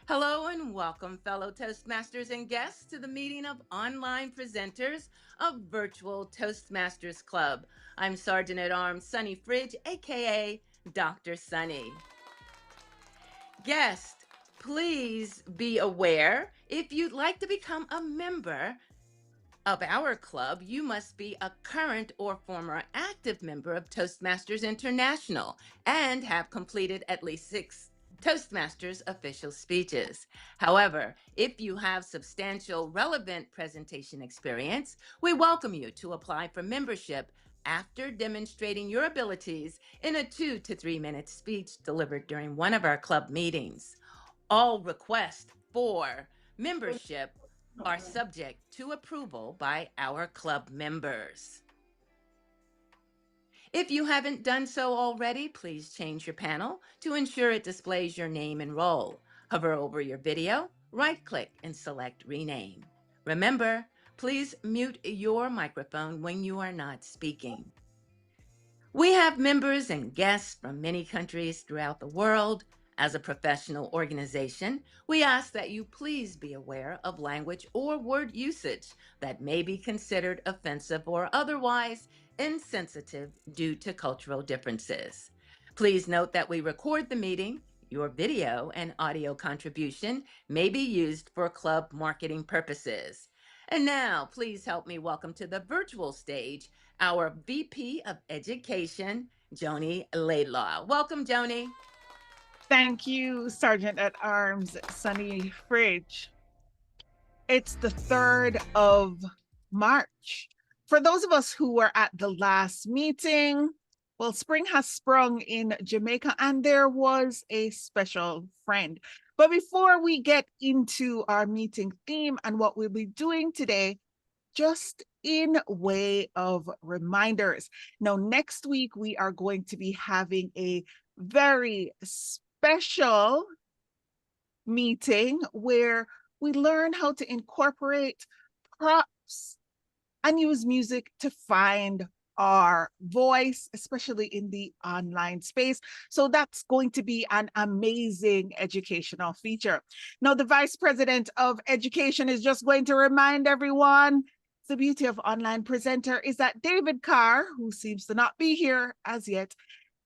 Hello and welcome, fellow Toastmasters and guests, to the meeting of online presenters of Virtual Toastmasters Club. I'm Sergeant at Arms Sunny Fridge, aka Dr. Sunny. Guest, please be aware if you'd like to become a member of our club, you must be a current or former active member of Toastmasters International and have completed at least 6 Toastmasters official speeches. However, if you have substantial relevant presentation experience, we welcome you to apply for membership after demonstrating your abilities in a 2 to 3 minute speech delivered during one of our club meetings. All requests for membership are subject to approval by our club members. If you haven't done so already, please change your panel to ensure it displays your name and role. Hover over your video, right-click, and select Rename. Remember, please mute your microphone when you are not speaking. We have members and guests from many countries throughout the world. As a professional organization, we ask that you please be aware of language or word usage that may be considered offensive or otherwise insensitive due to cultural differences. Please note that we record the meeting. Your video and audio contribution may be used for club marketing purposes. And now, please help me welcome to the virtual stage our VP of Education, Joni Laidlaw. Welcome, Joni. Thank you, Sergeant at Arms Sunny Fridge. It's the 3rd of March. For those of us who were at the last meeting, well, spring has sprung in Jamaica and there was a special friend. But before we get into our meeting theme and what we'll be doing today, just in way of reminders. Now, next week, we are going to be having a very special meeting where we learn how to incorporate props and use music to find our voice, especially in the online space. So that's going to be an amazing educational feature. Now, the Vice President of Education is just going to remind everyone the beauty of online presenter is that David Carr, who seems to not be here as yet,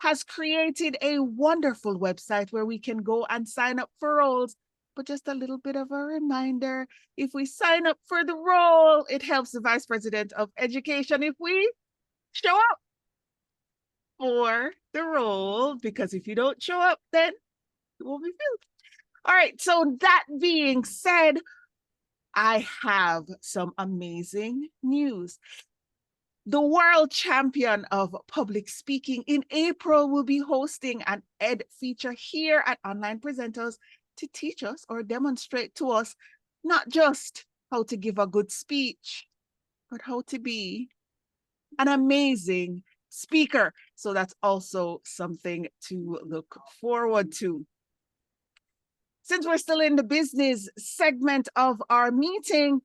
has created a wonderful website where we can go and sign up for roles. But just a little bit of a reminder, if we sign up for the role, it helps the Vice President of Education if we show up for the role, because if you don't show up, then it won't be filled. All right, so that being said, I have some amazing news. The world champion of public speaking in April will be hosting an ed feature here at Online Presenters to teach us or demonstrate to us not just how to give a good speech, but how to be an amazing speaker. So that's also something to look forward to. Since we're still in the business segment of our meeting,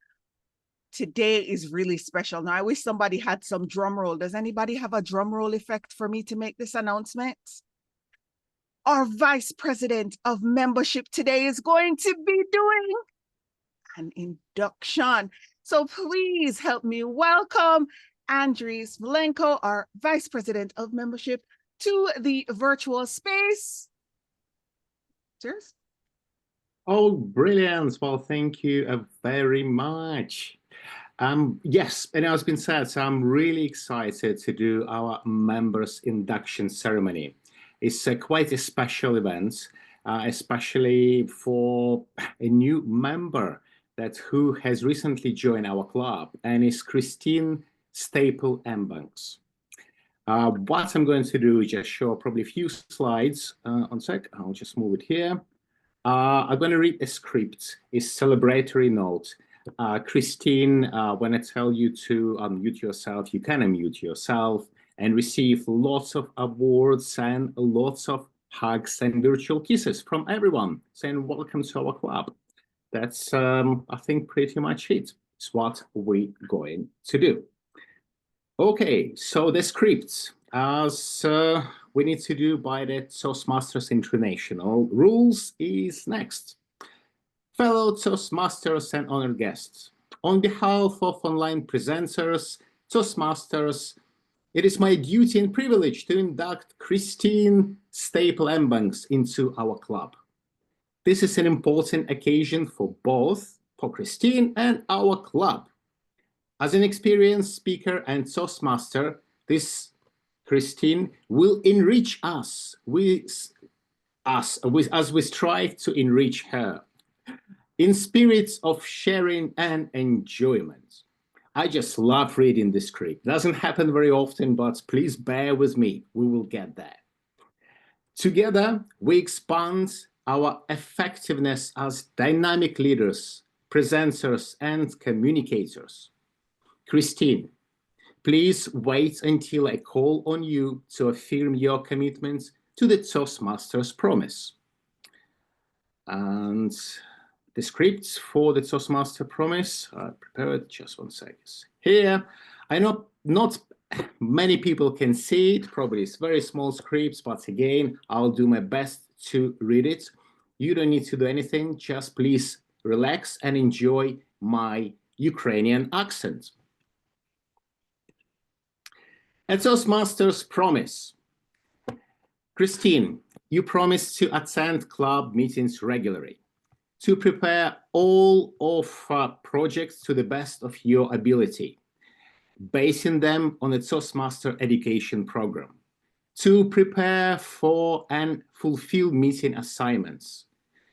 today is really special. Now, I wish somebody had some drum roll. Does anybody have a drum roll effect for me to make this announcement? Our Vice President of Membership today is going to be doing an induction. So please help me welcome Andres Malenko, our Vice President of Membership, to the virtual space. Cheers. Oh, brilliant. Well, thank you very much. Yes, and as been said, so I'm really excited to do our members induction ceremony. It's quite a special event, especially for a new member who has recently joined our club, and is Christine Staple Embanks. What I'm going to do is just show probably a few slides. One sec, I'll just move it here. I'm going to read a script, a celebratory note. Christine, when I tell you to unmute yourself, you can unmute yourself and receive lots of awards and lots of hugs and virtual kisses from everyone saying welcome to our club. That's, I think, pretty much it. It's what we're going to do. Okay, so the scripts, as we need to do by the Toastmasters International rules, is next. Fellow Toastmasters and honored guests, on behalf of online presenters, Toastmasters, it is my duty and privilege to induct Christine Staple-Embanks into our club. This is an important occasion for Christine and our club. As an experienced speaker and Toastmaster, this Christine will enrich us as we strive to enrich her in spirits of sharing and enjoyment. I just love reading the script. Doesn't happen very often, but please bear with me. We will get there. Together, we expand our effectiveness as dynamic leaders, presenters, and communicators. Christine, please wait until I call on you to affirm your commitment to the Toastmasters promise. And the scripts for the Toastmaster promise are prepared. Just 1 second. Here, I know not many people can see it. Probably it's very small scripts, but again, I'll do my best to read it. You don't need to do anything. Just please relax and enjoy my Ukrainian accent. A Toastmasters promise. Christine, you promise to attend club meetings regularly, to prepare all of projects to the best of your ability, basing them on a Toastmaster education program, to prepare for and fulfill meeting assignments,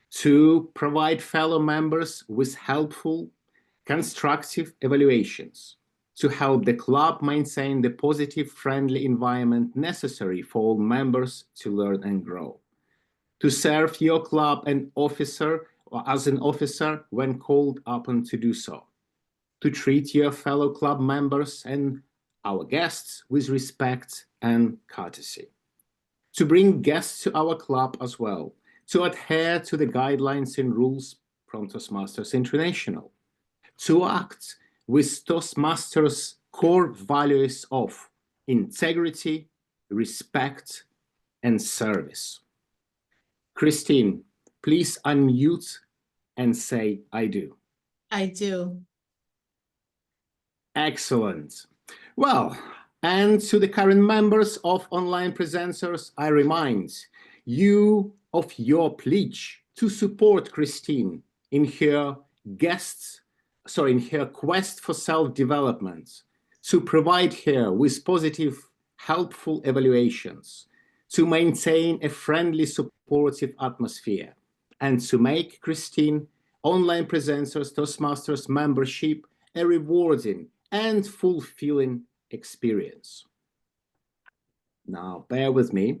to provide fellow members with helpful, constructive evaluations, to help the club maintain the positive, friendly environment necessary for all members to learn and grow, to serve your club as an officer when called upon to do so, to treat your fellow club members and our guests with respect and courtesy, to bring guests to our club as well, to adhere to the guidelines and rules from Toastmasters International, to act with Toastmasters' core values of integrity, respect, and service. Christine, please unmute and say, I do. I do. Excellent. Well, and to the current members of Online Presenters, I remind you of your pledge to support Christine in her quest for self-development, to provide her with positive, helpful evaluations, to maintain a friendly, supportive atmosphere, and to make Christine Online Presenters Toastmasters membership a rewarding and fulfilling experience. Now, bear with me.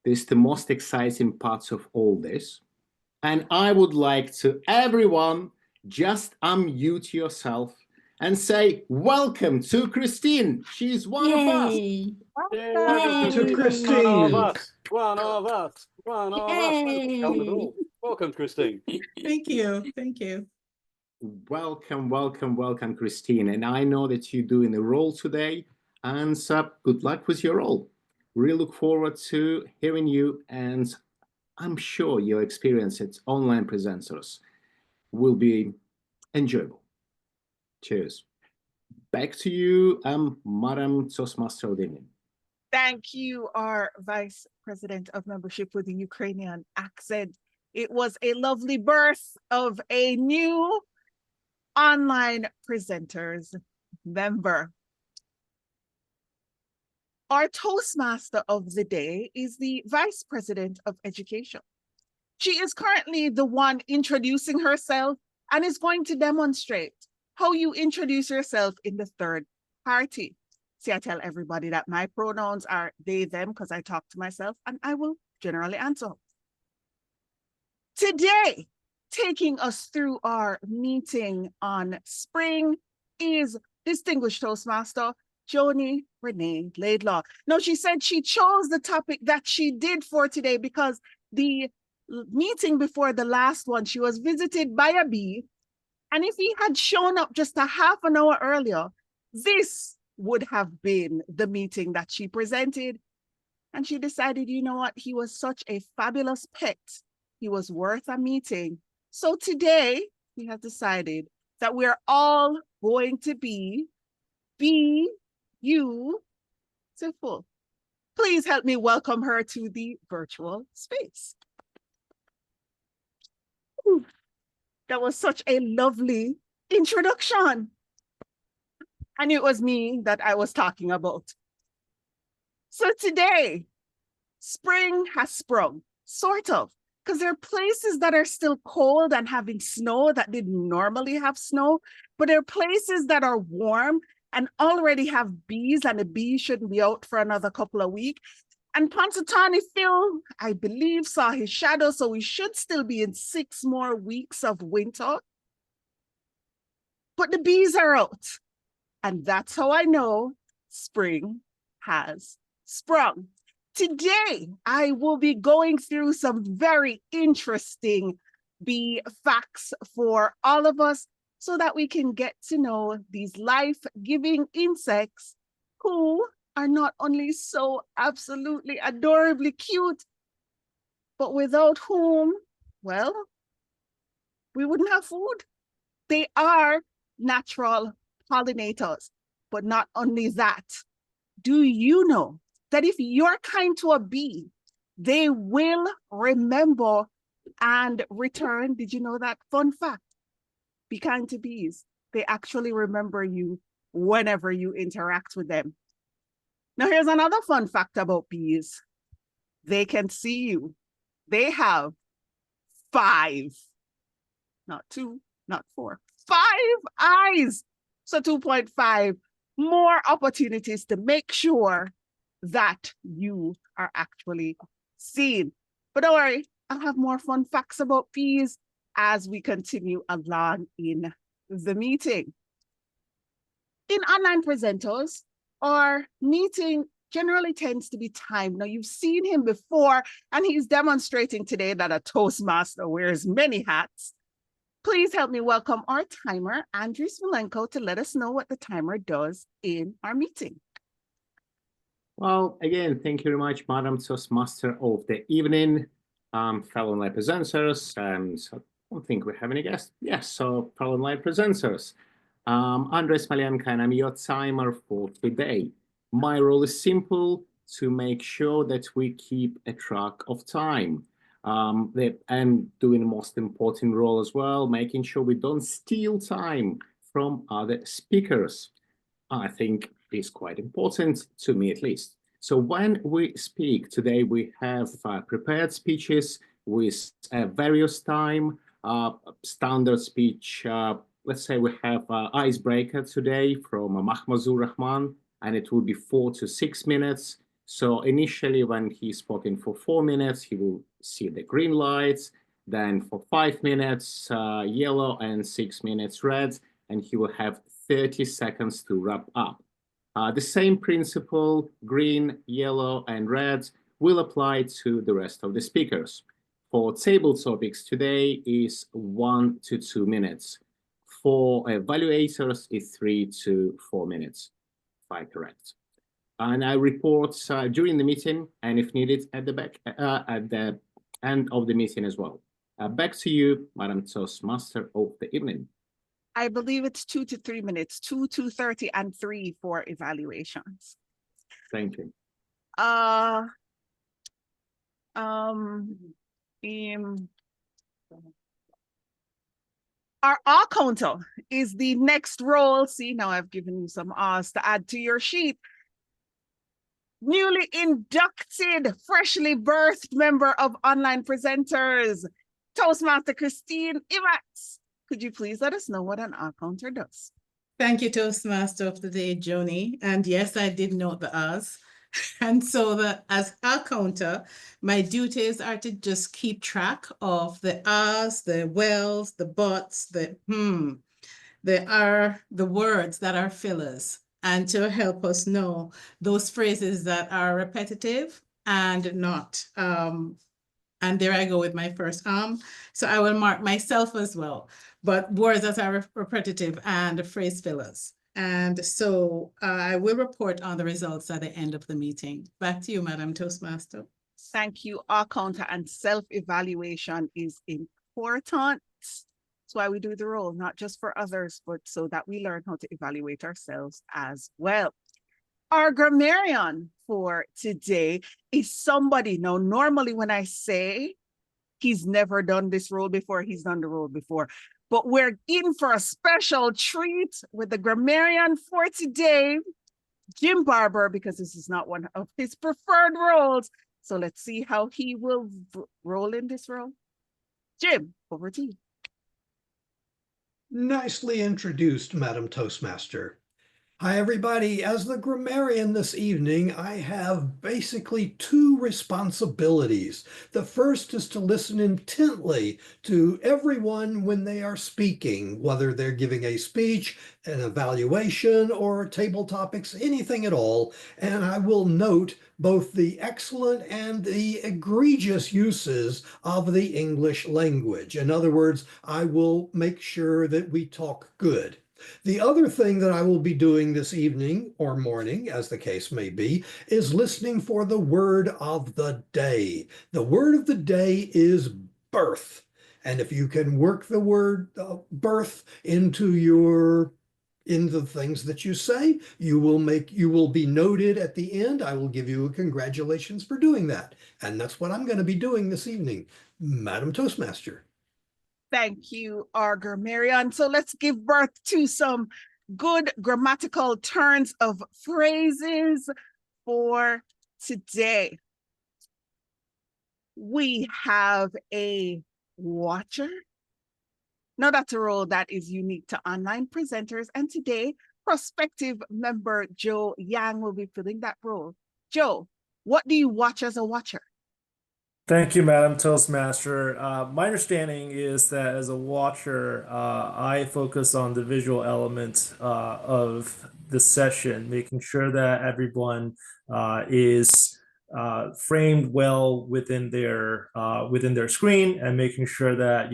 This is the most exciting part of all this. And I would like to everyone just unmute yourself and say, welcome to Christine. She's one of us. Yay. Welcome to Yay. Christine. Yay. One of us. Welcome, Christine. Thank you. Thank you. Welcome, welcome, welcome, Christine. And I know that you're doing a role today, and good luck with your role. Really look forward to hearing you, and I'm sure your experience at Online Presenters will be enjoyable. Cheers. Back to you, Madam Toastmaster Odinin. Thank you, our Vice President of Membership with the Ukrainian accent. It was a lovely birth of a new Online Presenters member. Our Toastmaster of the day is the Vice President of Education. She is currently the one introducing herself and is going to demonstrate how you introduce yourself in the third party. See, I tell everybody that my pronouns are they, them, because I talk to myself, and I will generally answer. Today, taking us through our meeting on spring is distinguished Toastmaster Joni Renee Laidlaw. Now, she said she chose the topic that she did for today because the meeting before the last one, she was visited by a bee. And if he had shown up just a half an hour earlier, this would have been the meeting that she presented. And she decided, you know what? He was such a fabulous pet. He was worth a meeting. So today we have decided that we're all going to be beautiful. Please help me welcome her to the virtual space. Ooh, that was such a lovely introduction. And it was me that I was talking about. So today, spring has sprung, sort of, because there are places that are still cold and having snow that didn't normally have snow, but there are places that are warm and already have bees, and the bees shouldn't be out for another couple of weeks. And Pontotani Phil, I believe, saw his shadow, so we should still be in 6 more weeks of winter. But the bees are out. And that's how I know spring has sprung. Today, I will be going through some very interesting bee facts for all of us so that we can get to know these life-giving insects who are not only so absolutely adorably cute, but without whom, well, we wouldn't have food. They are natural pollinators. But not only that, do you know that if you're kind to a bee, they will remember and return? Did you know that? Fun fact, be kind to bees. They actually remember you whenever you interact with them. Now, here's another fun fact about bees. They can see you. They have 5, not 2, not 4, 5 eyes. So 2.5 more opportunities to make sure that you are actually seen. But don't worry, I'll have more fun facts about bees as we continue along in the meeting. In online presenters, our meeting generally tends to be timed. Now, you've seen him before, and he's demonstrating today that a Toastmaster wears many hats. Please help me welcome our timer, Andrew Smolenko, to let us know what the timer does in our meeting. Well, again, thank you very much, Madam Toastmaster of the evening, fellow online presenters. So I don't think we have any guests. Yes, so fellow online presenters. Andres Malianka, and I'm your timer for today. My role is simple: to make sure that we keep a track of time. And doing the most important role as well, making sure we don't steal time from other speakers. I think is quite important, to me at least. So when we speak today, we have prepared speeches with various time, standard speech. Let's say we have icebreaker today from Mahmouzur Rahman, and it will be 4 to 6 minutes. So initially, when he's spoken for 4 minutes, he will see the green lights. Then for 5 minutes, yellow, and 6 minutes red, and he will have 30 seconds to wrap up. The same principle, green, yellow, and red, will apply to the rest of the speakers. For table topics today is 1 to 2 minutes. For evaluators, it's 3 to 4 minutes, if I'm correct. And I report during the meeting, and if needed, at the end of the meeting as well. Back to you, Madam Toastmaster of the evening. I believe it's 2 to 3 minutes, 2 to 30, and 3 for evaluations. Thank you. Our R counter is the next role. See, now I've given you some R's to add to your sheet. Newly inducted, freshly birthed member of Online Presenters, Toastmaster Christine Ivax. Could you please let us know what an R counter does? Thank you, Toastmaster of the day, Joni. And yes, I did note the R's. And so as a counter, my duties are to just keep track of the R's, the wells, the buts, the words that are fillers, and to help us know those phrases that are repetitive and not. And there I go with my first So I will mark myself as well, but words that are repetitive and phrase fillers. And so I will report on the results at the end of the meeting. Back to you, Madam Toastmaster. Thank you. Our counter and self-evaluation is important. That's why we do the role, not just for others, but so that we learn how to evaluate ourselves as well. Our grammarian for today is somebody. Now, normally when I say he's never done this role before, he's done the role before, but we're in for a special treat with the grammarian for today, Jim Barber, because this is not one of his preferred roles. So let's see how he will roll in this role. Jim, over to you. Nicely introduced, Madam Toastmaster. Hi, everybody. As the grammarian this evening, I have basically two responsibilities. The first is to listen intently to everyone when they are speaking, whether they're giving a speech, an evaluation, or table topics, anything at all. And I will note both the excellent and the egregious uses of the English language. In other words, I will make sure that we talk good. The other thing that I will be doing this evening or morning, as the case may be, is listening for the word of the day. The word of the day is birth. And if you can work the word birth into the things that you say, you will be noted at the end. I will give you a congratulations for doing that. And that's what I'm going to be doing this evening, Madam Toastmaster. Thank you, our grammarian. So let's give birth to some good grammatical turns of phrases for today. We have a watcher. Now that's a role that is unique to online presenters. And today, prospective member Joe Yang will be filling that role. Joe, what do you watch as a watcher? Thank you, Madam Toastmaster. My understanding is that as a watcher, I focus on the visual element of the session, making sure that everyone is framed well within their screen, and making sure that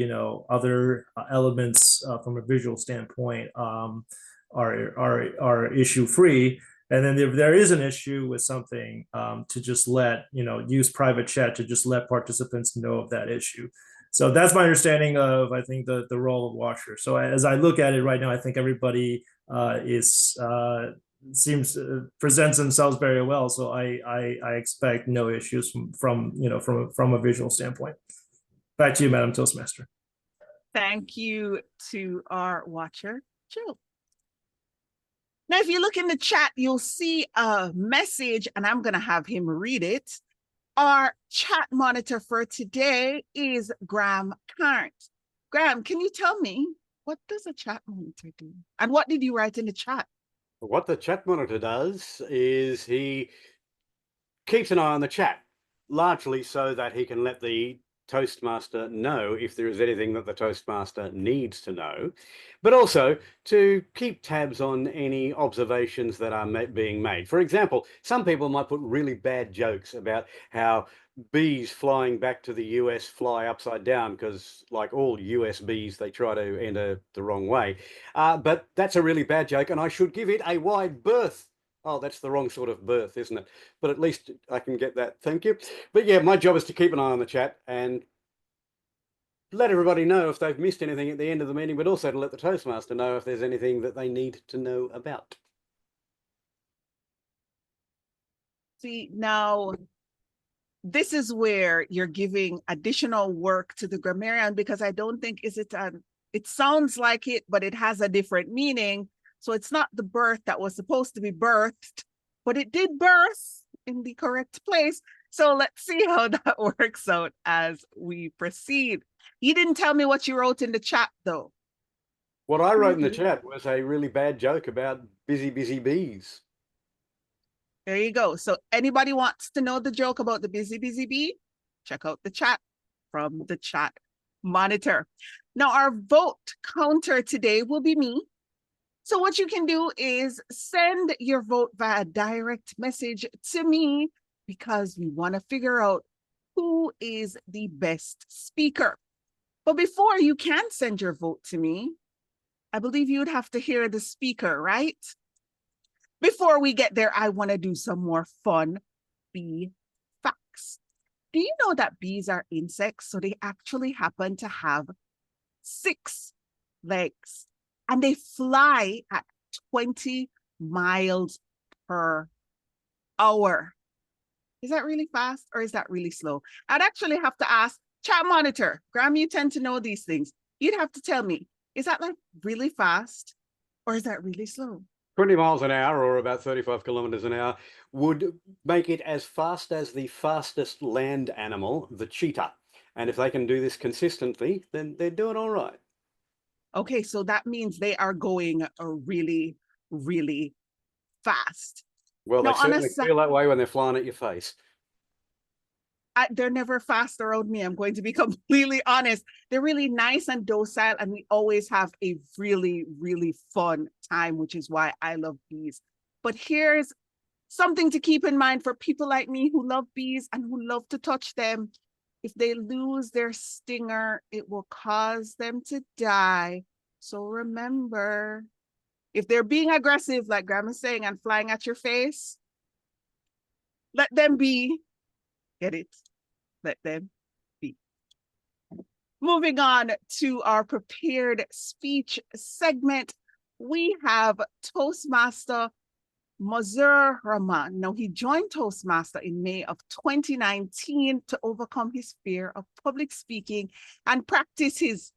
other elements from a visual standpoint are issue free. And then if there is an issue with something, to just use private chat to just let participants know of that issue. So that's my understanding of, I think, the role of watcher. So as I look at it right now, I think everybody presents themselves very well. So I expect no issues from a visual standpoint. Back to you, Madam Toastmaster. Thank you to our watcher, Joe. Now, if you look in the chat, you'll see a message, and I'm going to have him read it. Our chat monitor for today is Graham Carnes. Graham, can you tell me, what does a chat monitor do? And what did you write in the chat? What the chat monitor does is he keeps an eye on the chat, largely so that he can let the Toastmaster know if there is anything that the Toastmaster needs to know, but also to keep tabs on any observations that are being made. For example, some people might put really bad jokes about how bees flying back to the US fly upside down because, like all US bees, they try to enter the wrong way. But that's a really bad joke, and I should give it a wide berth. Oh, that's the wrong sort of birth, isn't it? But at least I can get that. Thank you. But yeah, my job is to keep an eye on the chat and let everybody know if they've missed anything at the end of the meeting, but also to let the Toastmaster know if there's anything that they need to know about. See, now, this is where you're giving additional work to the grammarian, because I don't think, it sounds like it, but it has a different meaning. So it's not the birth that was supposed to be birthed, but it did birth in the correct place. So let's see how that works out as we proceed. You didn't tell me what you wrote in the chat, though. What I wrote in the chat was a really bad joke about busy bees. There you go. So anybody wants to know the joke about the busy bee? Check out the chat from the chat monitor. Now, our vote counter today will be me. So what you can do is send your vote via direct message to me, because we want to figure out who is the best speaker. But before you can send your vote to me, I believe you'd have to hear the speaker, right? Before we get there, I want to do some more fun bee facts. Do you know that bees are insects? So they actually happen to have 6 legs, and they fly at 20 miles per hour. Is that really fast or is that really slow? I'd actually have to ask chat monitor. Graham, you tend to know these things. You'd have to tell me, is that like really fast or is that really slow? 20 miles an hour, or about 35 kilometers an hour, would make it as fast as the fastest land animal, the cheetah. And if they can do this consistently, then they're doing all right. Okay, so that means they are going really, really fast. Well, No, they certainly feel that way when they're flying at your face. They're never fast around me. I'm going to be completely honest. They're really nice and docile, and we always have a really, really fun time, which is why I love bees. But here's something to keep in mind for people like me who love bees and who love to touch them. If they lose their stinger, it will cause them to die. So remember, if they're being aggressive, like Graham is saying, and flying at your face, let them be. Get it? Let them be. Moving on to our prepared speech segment, we have Toastmaster Mazur Rahman. Now, he joined Toastmaster in May of 2019 to overcome his fear of public speaking and practice his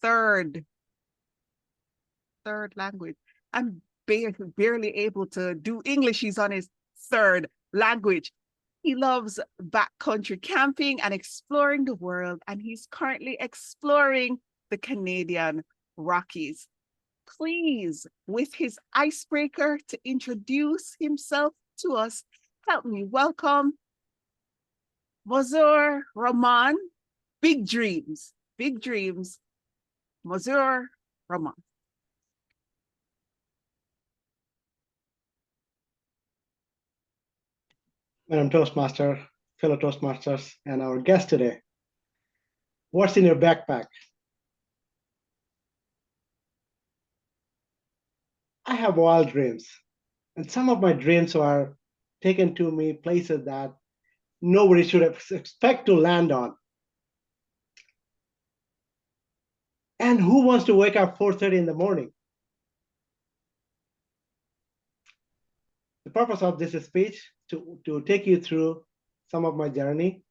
third language. I'm barely able to do English. He's on his third language. He loves backcountry camping and exploring the world, and he's currently exploring the Canadian Rockies. Please, with his icebreaker to introduce himself to us, help me welcome Mazur Rahman. Big dreams, Mazur Rahman. Madam Toastmaster, fellow Toastmasters, and our guest today. What's in your backpack? I have wild dreams, and some of my dreams are taken to me places that nobody should expect to land on. And who wants to wake up 4:30 in the morning? The purpose of this speech to take you through some of my journey,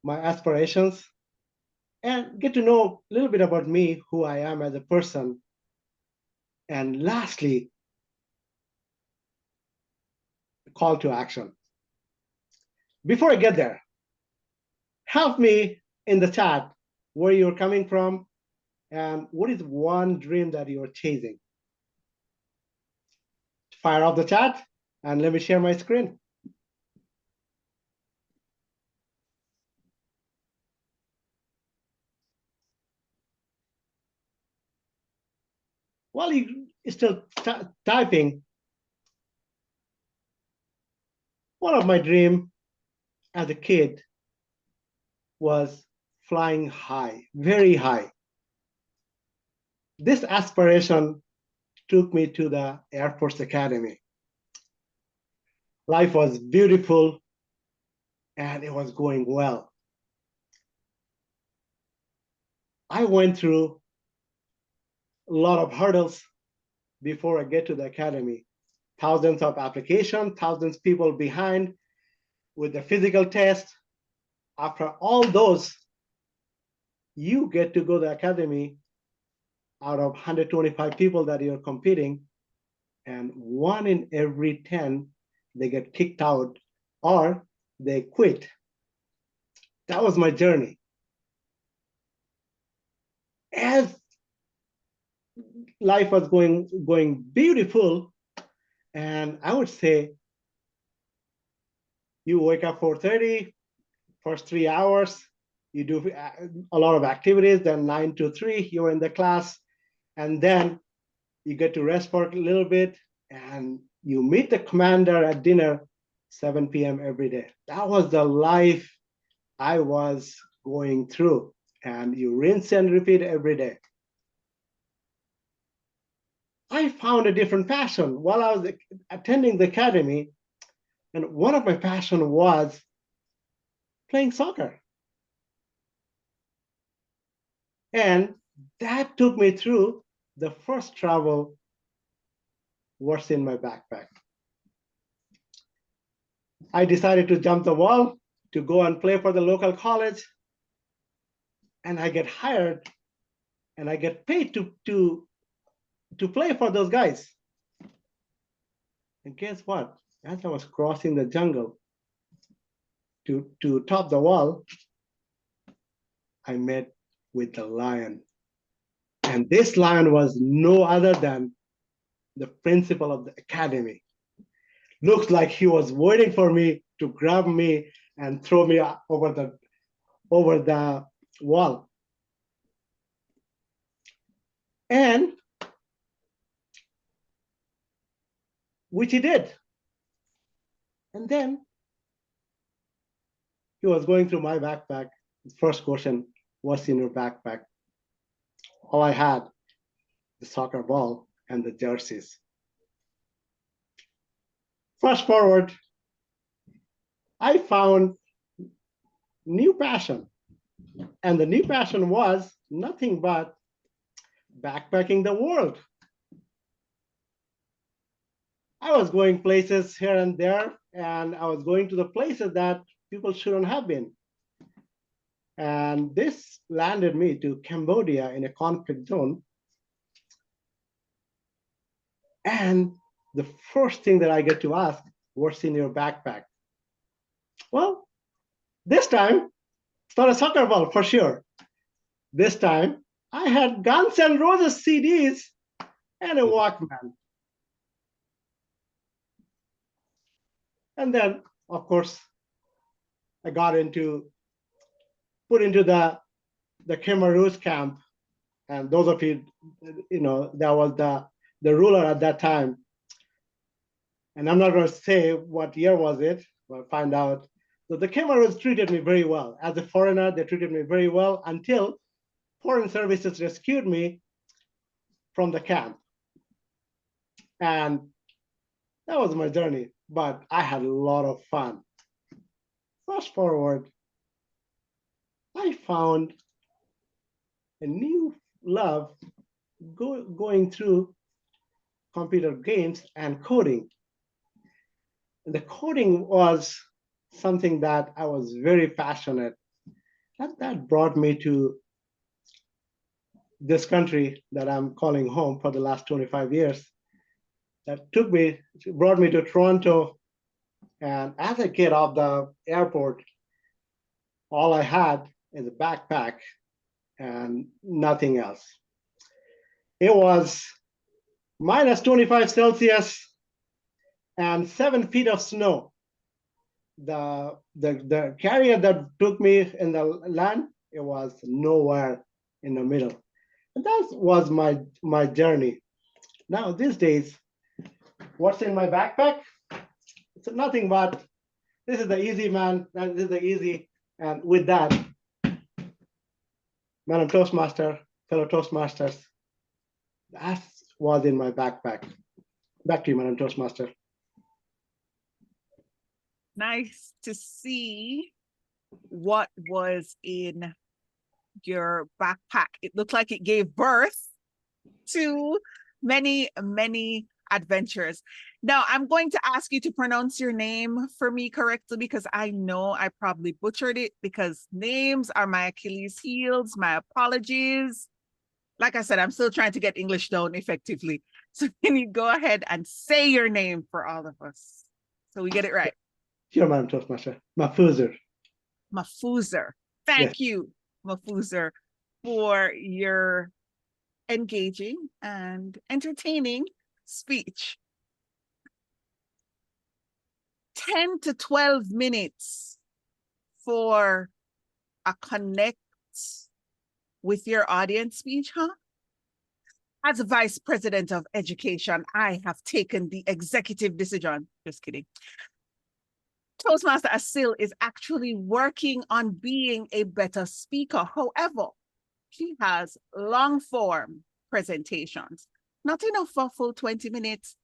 my aspirations, and get to know a little bit about me, who I am as a person. And lastly, call to action. Before I get there, help me in the chat where you're coming from and what is one dream that you're chasing. Fire off the chat and let me share my screen. While you're still typing, one of my dreams as a kid was flying high, very high. This aspiration took me to the Air Force Academy. Life was beautiful and it was going well. I went through a lot of hurdles before I get to the academy. Thousands of applications, thousands of people behind with the physical test. After all those, you get to go to the academy out of 125 people that you're competing, and 1 in every 10, they get kicked out or they quit. That was my journey. As life was going beautiful, and I would say you wake up 4:30, first 3 hours, you do a lot of activities, then 9 to 3, you're in the class, and then you get to rest for a little bit, and you meet the commander at dinner, 7 p.m. every day. That was the life I was going through, and you rinse and repeat every day. I found a different passion while I was attending the academy, and one of my passions was playing soccer. And that took me through the first travel was in my backpack. I decided to jump the wall to go and play for the local college. And I get hired and I get paid to play for those guys. And guess what? As I was crossing the jungle to top the wall, I met with the lion. And this lion was no other than the principal of the academy. Looks like he was waiting for me to grab me and throw me over the wall. And which he did. And then he was going through my backpack. His first question, what's in your backpack? All I had, the soccer ball and the jerseys. Fast forward, I found new passion. And the new passion was nothing but backpacking the world. I was going places here and there, and I was going to the places that people shouldn't have been. And this landed me to Cambodia in a conflict zone. And the first thing that I get to ask, what's in your backpack? Well, this time, it's not a soccer ball for sure. This time, I had Guns N' Roses CDs and a Walkman. And then, of course, I got put into the Khmer Rouge camp. And those of you, that was the ruler at that time. And I'm not going to say what year was it, but find out. So the Khmer Rouge treated me very well. As a foreigner, they treated me very well until Foreign Services rescued me from the camp. And that was my journey, but I had a lot of fun. Fast forward, I found a new love going through computer games and coding. And the coding was something that I was very passionate. That brought me to this country that I'm calling home for the last 25 years. That brought me to Toronto. And as I get off the airport, all I had is a backpack and nothing else. It was minus 25 Celsius and 7 feet of snow. The carrier that took me in the land, it was nowhere in the middle. And that was my journey. Now, these days, what's in my backpack? It's nothing but, this is the easy, man. This is the easy. And with that, Madam Toastmaster, fellow Toastmasters, that was in my backpack. Back to you, Madam Toastmaster. Nice to see what was in your backpack. It looked like it gave birth to many, many adventures. Now, I'm going to ask you to pronounce your name for me correctly, because I know I probably butchered it, because names are my Achilles heels. My apologies. Like I said, I'm still trying to get English down effectively. So can you go ahead and say your name for all of us so we get it right? Sure, Madam Toastmaster. Mafuzer. Mafuzer. Thank you, Mafuzer, for your engaging and entertaining speech. 10 to 12 minutes for a connect with your audience speech, huh? As a Vice President of Education, I have taken the executive decision. Just kidding. Toastmaster Asil is actually working on being a better speaker. However, he has long form presentations. Not enough for a full 20 minutes,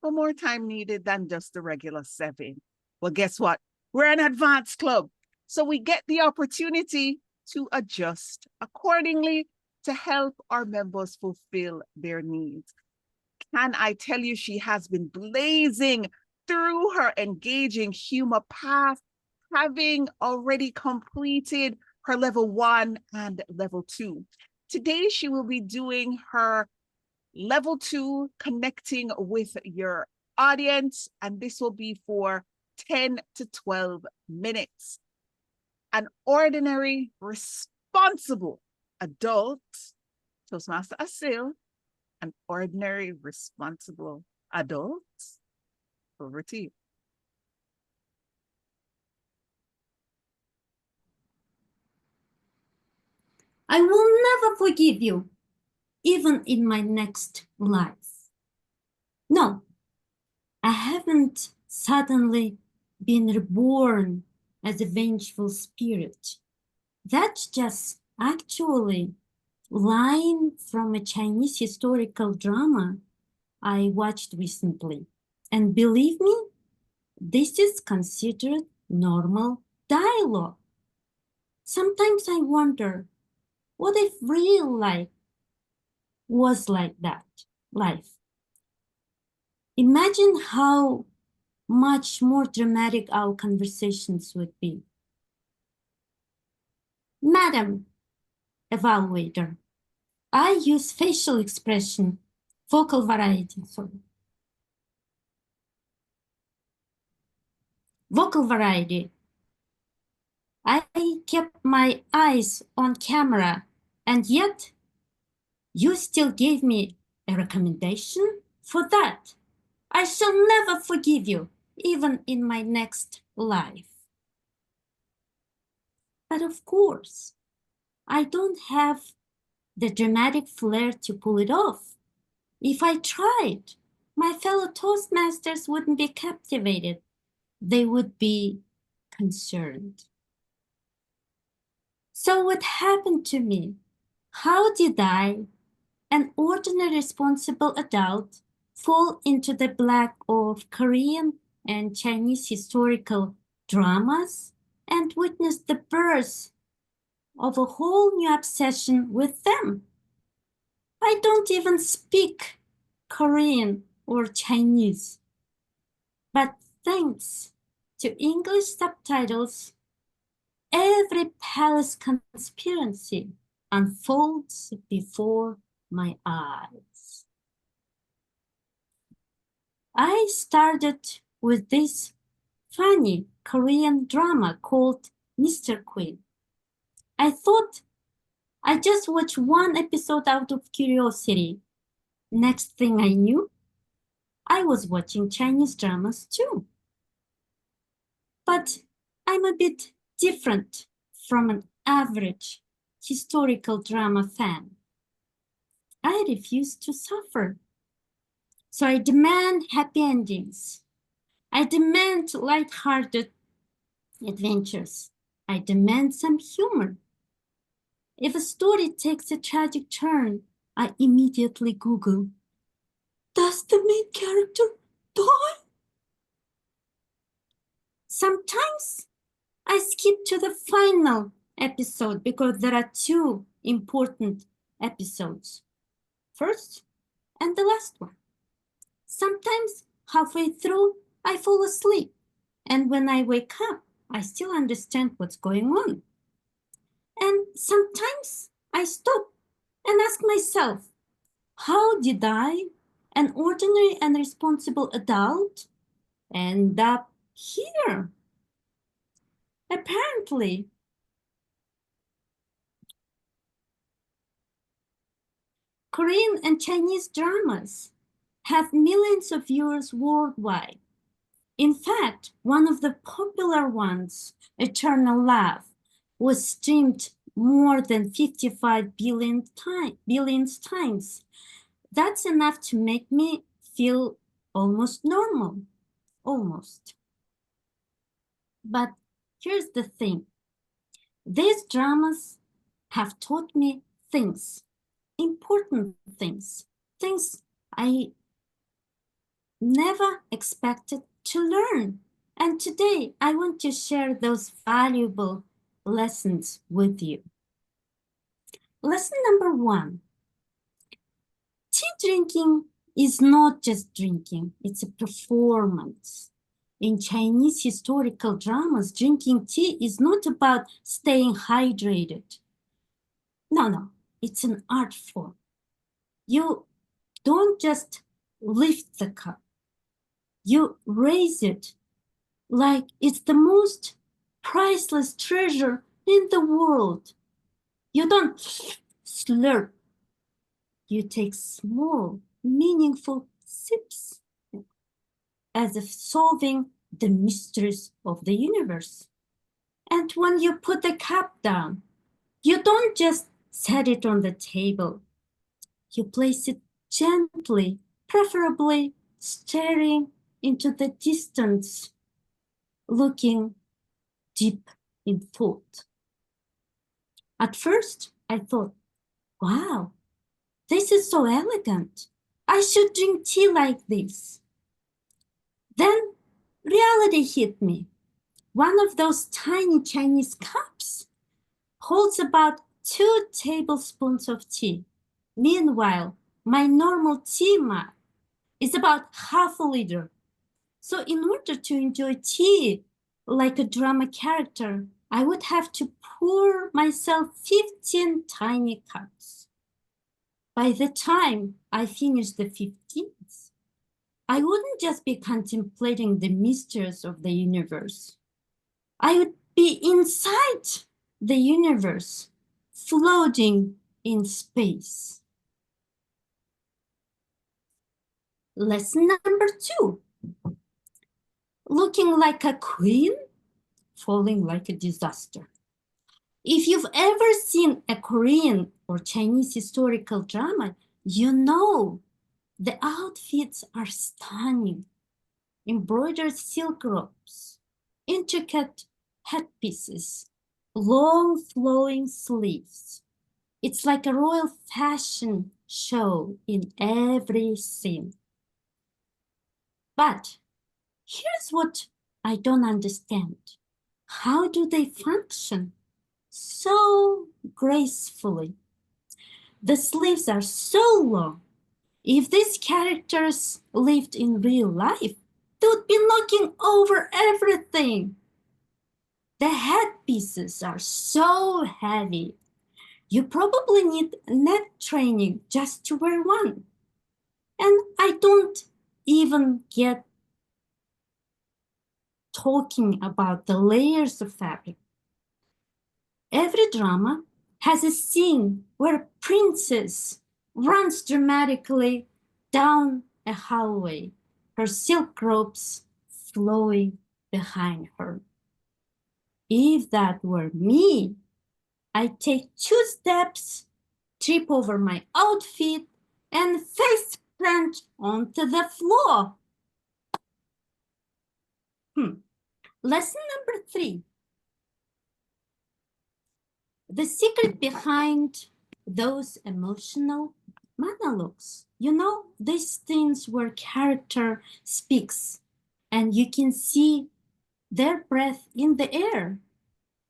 but more time needed than just the regular 7. Well, guess what? We're an advanced club. So we get the opportunity to adjust accordingly to help our members fulfill their needs. Can I tell you, she has been blazing through her engaging humor path, having already completed her level 1 and level 2. Today, she will be doing her level 2, connecting with your audience, and this will be for 10 to 12 minutes. An ordinary, responsible adult, Toastmaster Asil, an ordinary, responsible adult. Over to you. I will never forgive you, even in my next life. No, I haven't suddenly been reborn as a vengeful spirit. That's just actually line from a Chinese historical drama I watched recently. And believe me, this is considered normal dialogue. Sometimes I wonder, what if real life was like that? Life. Imagine how much more dramatic our conversations would be. Madam Evaluator, I use facial expression, vocal variety, vocal variety. I kept my eyes on camera, and yet you still gave me a recommendation for that. I shall never forgive you, even in my next life. But of course, I don't have the dramatic flair to pull it off. If I tried, my fellow Toastmasters wouldn't be captivated. They would be concerned. So what happened to me? How did I, an ordinary responsible adult, fall into the black of Korean and Chinese historical dramas and witness the birth of a whole new obsession with them? I don't even speak Korean or Chinese, but thanks to English subtitles, every palace conspiracy unfolds before my eyes. I started with this funny Korean drama called Mr. Queen. I thought I just watched one episode out of curiosity. Next thing I knew, I was watching Chinese dramas too. But I'm a bit different from an average historical drama fan. I refuse to suffer. So I demand happy endings. I demand light-hearted adventures. I demand some humor. If a story takes a tragic turn, I immediately Google, does the main character die? Sometimes I skip to the final episode because there are two important episodes. First and the last one. Sometimes halfway through, I fall asleep. And when I wake up, I still understand what's going on. And sometimes I stop and ask myself, how did I, an ordinary and responsible adult, end up here? Apparently, Korean and Chinese dramas have millions of viewers worldwide. In fact, one of the popular ones, Eternal Love, was streamed more than 55 billion times. That's enough to make me feel almost normal, almost. But here's the thing. These dramas have taught me things, important things I never expected to learn. And today I want to share those valuable lessons with you. Lesson number 1. Tea drinking is not just drinking, it's a performance. In Chinese historical dramas, drinking tea is not about staying hydrated. No, it's an art form. You don't just lift the cup, you raise it like it's the most priceless treasure in the world. You don't slurp, you take small, meaningful sips as if solving the mysteries of the universe. And when you put the cup down, you don't just set it on the table. You place it gently, preferably staring into the distance, looking deep in thought. At first, I thought, wow, this is so elegant. I should drink tea like this. Then reality hit me. One of those tiny Chinese cups holds about 2 tablespoons of tea. Meanwhile, my normal tea mug is about half a liter. So in order to enjoy tea like a drama character, I would have to pour myself 15 tiny cups. By the time I finished the 15th, I wouldn't just be contemplating the mysteries of the universe. I would be inside the universe, floating in space. Lesson number 2. Looking like a queen, falling like a disaster. If you've ever seen a Korean or Chinese historical drama, you know the outfits are stunning. Embroidered silk robes, intricate headpieces, long flowing sleeves. It's like a royal fashion show in every scene. But here's what I don't understand. How do they function so gracefully? The sleeves are so long. If these characters lived in real life, they would be knocking over everything. The headpieces are so heavy. You probably need neck training just to wear one. And I don't even get talking about the layers of fabric. Every drama has a scene where a princess runs dramatically down a hallway, her silk robes flowing behind her. If that were me, I'd take 2 steps, trip over my outfit, and face plant onto the floor. Lesson number 3. The secret behind those emotional monologues. You know, these things where character speaks and you can see their breath in the air.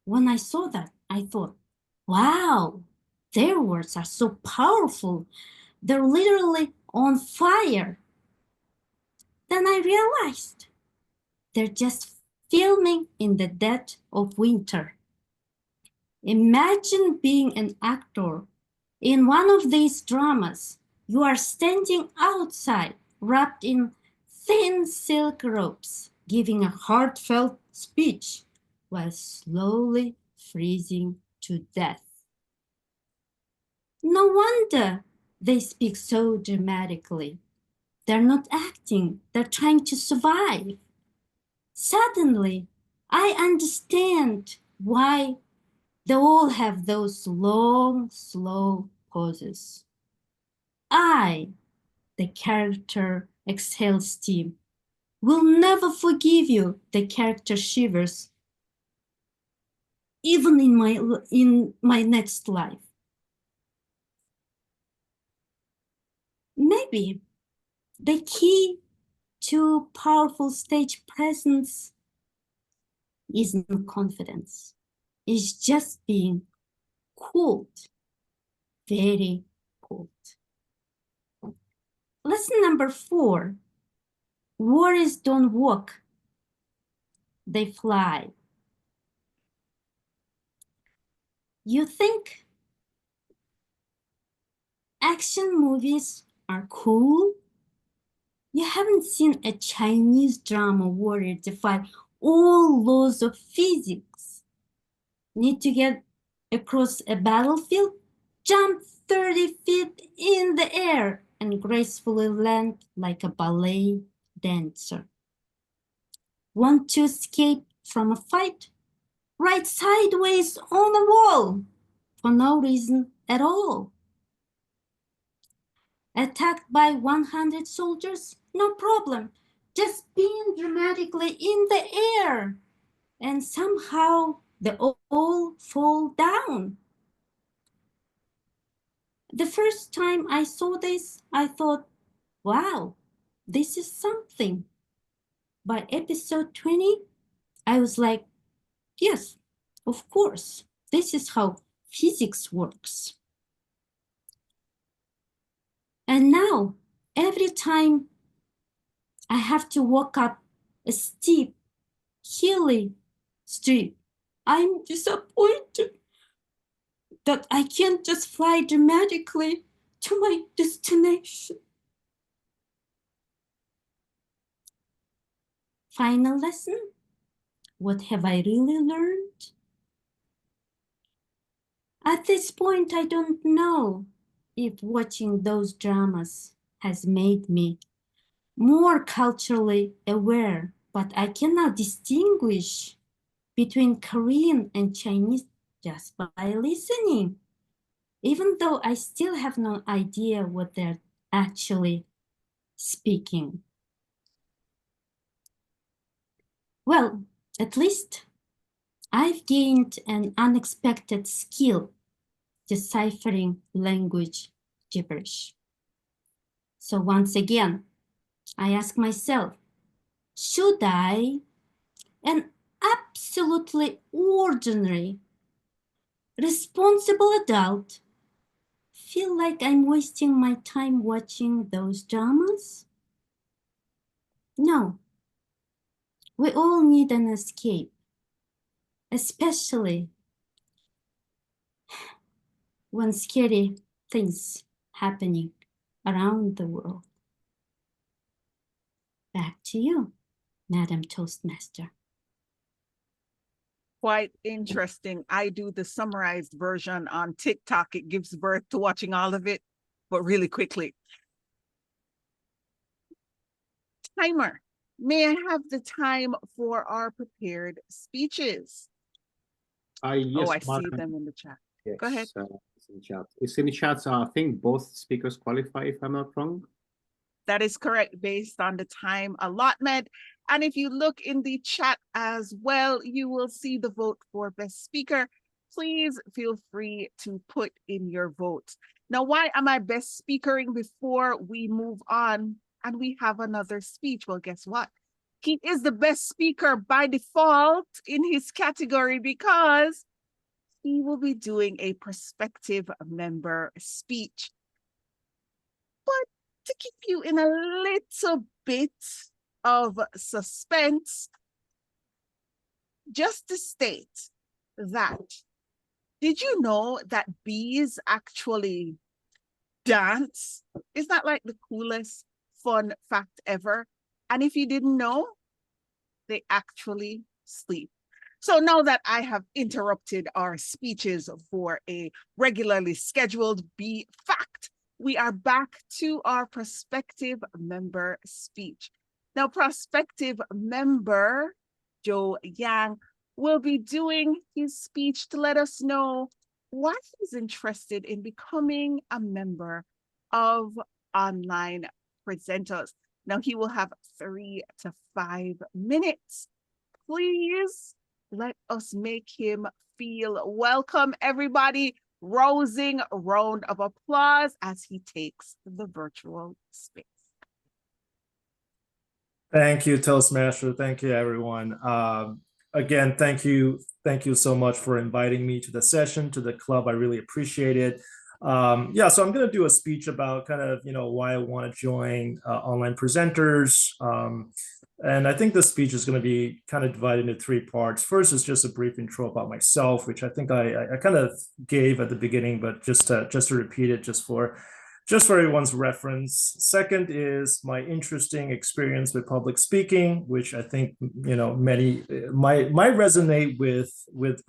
When I saw that, I thought, wow, their words are so powerful. They're literally on fire. Then I realized they're just filming in the dead of winter. Imagine being an actor in one of these dramas. You are standing outside, wrapped in thin silk robes, giving a heartfelt speech while slowly freezing to death. No wonder they speak so dramatically. They're not acting, they're trying to survive. Suddenly, I understand why they all have those long, slow pauses. I, the character exhales steam, will never forgive you, the character shivers, even in my next life. Maybe the key to powerful stage presence isn't confidence. It's just being cool. Very cold. Lesson number 4. Worries don't walk, they fly. You think action movies are cool? You haven't seen a Chinese drama warrior defy all laws of physics. Need to get across a battlefield? Jump 30 feet in the air and gracefully land like a ballet dancer. Want to escape from a fight? Ride sideways on a wall for no reason at all. Attacked by 100 soldiers? No problem. Just beam dramatically in the air and somehow they all fall down. The first time I saw this, I thought, wow, this is something. By episode 20, I was like, yes, of course, this is how physics works. And now, every time I have to walk up a steep, hilly street, I'm disappointed that I can't just fly dramatically to my destination. Final lesson. What have I really learned? At this point, I don't know if watching those dramas has made me more culturally aware, but I cannot distinguish between Korean and Chinese just by listening, even though I still have no idea what they're actually speaking. Well, at least I've gained an unexpected skill deciphering language gibberish. So once again, I ask myself, should I, an absolutely ordinary, responsible adult, feel like I'm wasting my time watching those dramas? No. We all need an escape, especially when scary things happening around the world. Back to you, Madam Toastmaster. Quite interesting. I do the summarized version on TikTok. It gives birth to watching all of it, but really quickly. Timer. May I have the time for our prepared speeches? Yes, I see them in the chat. Yes, Go ahead. it's in the chat. It's in the chat. So I think both speakers qualify, if I'm not wrong. That is correct, based on the time allotment. And if you look in the chat as well, you will see the vote for best speaker. Please feel free to put in your votes. Now, why am I best speakering before we move on and we have another speech? Well, guess what? He is the best speaker by default in his category because he will be doing a prospective member speech. But to keep you in a little bit of suspense, just to state that, did you know that bees actually dance? Is that like the coolest fun fact ever? And if you didn't know, they actually sleep. So now that I have interrupted our speeches for a regularly scheduled bee fact, we are back to our prospective member speech. Now, prospective member Joe Yang will be doing his speech to let us know why he's interested in becoming a member of Online Presenters. Now, he will have 3 to 5 minutes. Please let us make him feel welcome, everybody. Rousing round of applause as he takes the virtual space. Thank you, Toastmaster. Thank you, everyone. Again, thank you so much for inviting me to the session, to the club. I really appreciate it. Yeah, so I'm going to do a speech about kind of, why I want to join online presenters. And I think this speech is going to be kind of divided into three parts. First is just a brief intro about myself, which I think I kind of gave at the beginning, but just to repeat it, just for everyone's reference. Second is my interesting experience with public speaking, which I think many might resonate with